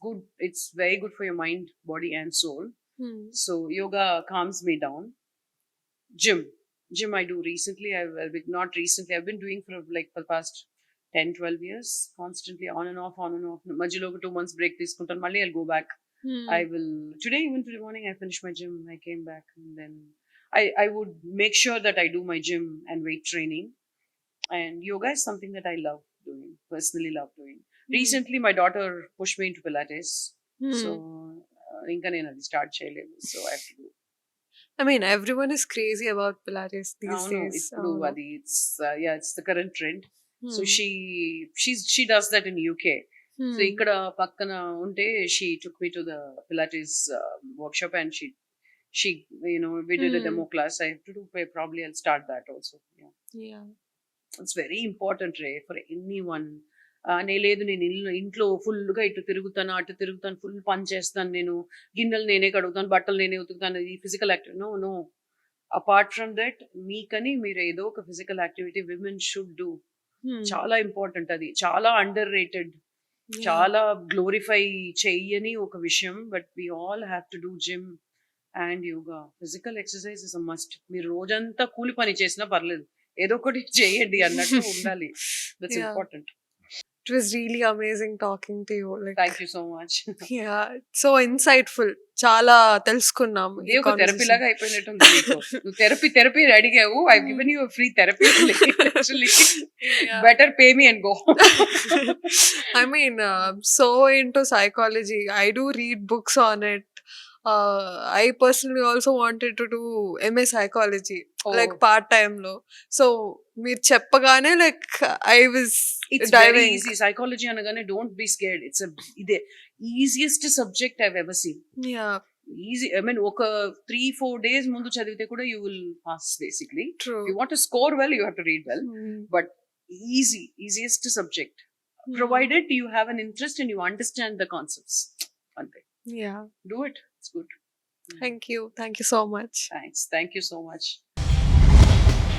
good. It's very good for your mind, body, and soul. Hmm. So yoga calms me down. Gym I do recently. Not recently, I've been doing for the past 10-12 years, constantly on and off. Majilo 2 months break తీసుకుంటాను, మళ్ళీ I'll go back. Hmm. I will today, even today morning, I finished my gym. I came back, and then I would make sure that I do my gym and weight training. And yoga is something that I love doing, personally love doing. Recently my daughter pushed me into Pilates. Hmm. So ఇంకా నేను అది start చేయలేదు. So I have to do. I mean, everyone is crazy about Pilates these అవును, days. ఇప్పుడు అది it's the current trend. So Hmm. she does that in UK. Hmm. So ఇక్కడ పక్కన ఉంటే she took me to the Pilates workshop, and she we did a demo class. I have to do, probably I'll start that also. Yeah, Yeah. it's very important, Ray, for anyone. లేదు నేను ఇంట్లో ఫుల్గా ఇటు తిరుగుతాను, అటు తిరుగుతాను, full పని చేస్తాను, నేను గిన్నెలు నేనే కడుగుతాను, బట్టలు నేనే ఉతుకుతాను, ఈ physical activity. No. Apart from that, మీకని మీరు ఏదో ఒక physical activity women should do. Hmm. చాలా ఇంపార్టెంట్. అది చాలా అండర్ రేటెడ్, Yeah. చాలా గ్లోరిఫై చెయ్యని ఒక విషయం. But we all have to do gym and yoga. Physical exercise is a must. మీరు రోజంతా కూలి పని చేసినా పర్లేదు, ఏదో ఒకటి చేయండి అన్నట్టు ఉండాలి. That's Yeah. Important. It was really amazing talking to you. Like, thank you so much. yeah, so insightful. చాలా తెలుసుకున్నాం ఇది ఒక థెరపీ లాగా అయిపోయినట్టుంది నీకు. నువ్వు థెరపీ అడిగావు, I given you free therapy. Better pay me and go. I mean, so into psychology. I do read books on it. I personally also wanted to do MA psychology, like part time లో. So మీరు చెప్పగానే like I was It's very diving. easy. Psychology అనగానే don't be scared. It's the easiest subject I've ever seen. Yeah, Easy. I mean, ఒక 3-4 days ముందు చదివితే కూడా you will pass basically. true. If you want to score well, you have to read well. Hmm. But easiest subject. Hmm. Provided you have an interest and you understand the concepts. Anతే. Yeah. Do it. It's good. Thank you so much. Thanks. Thank you so much.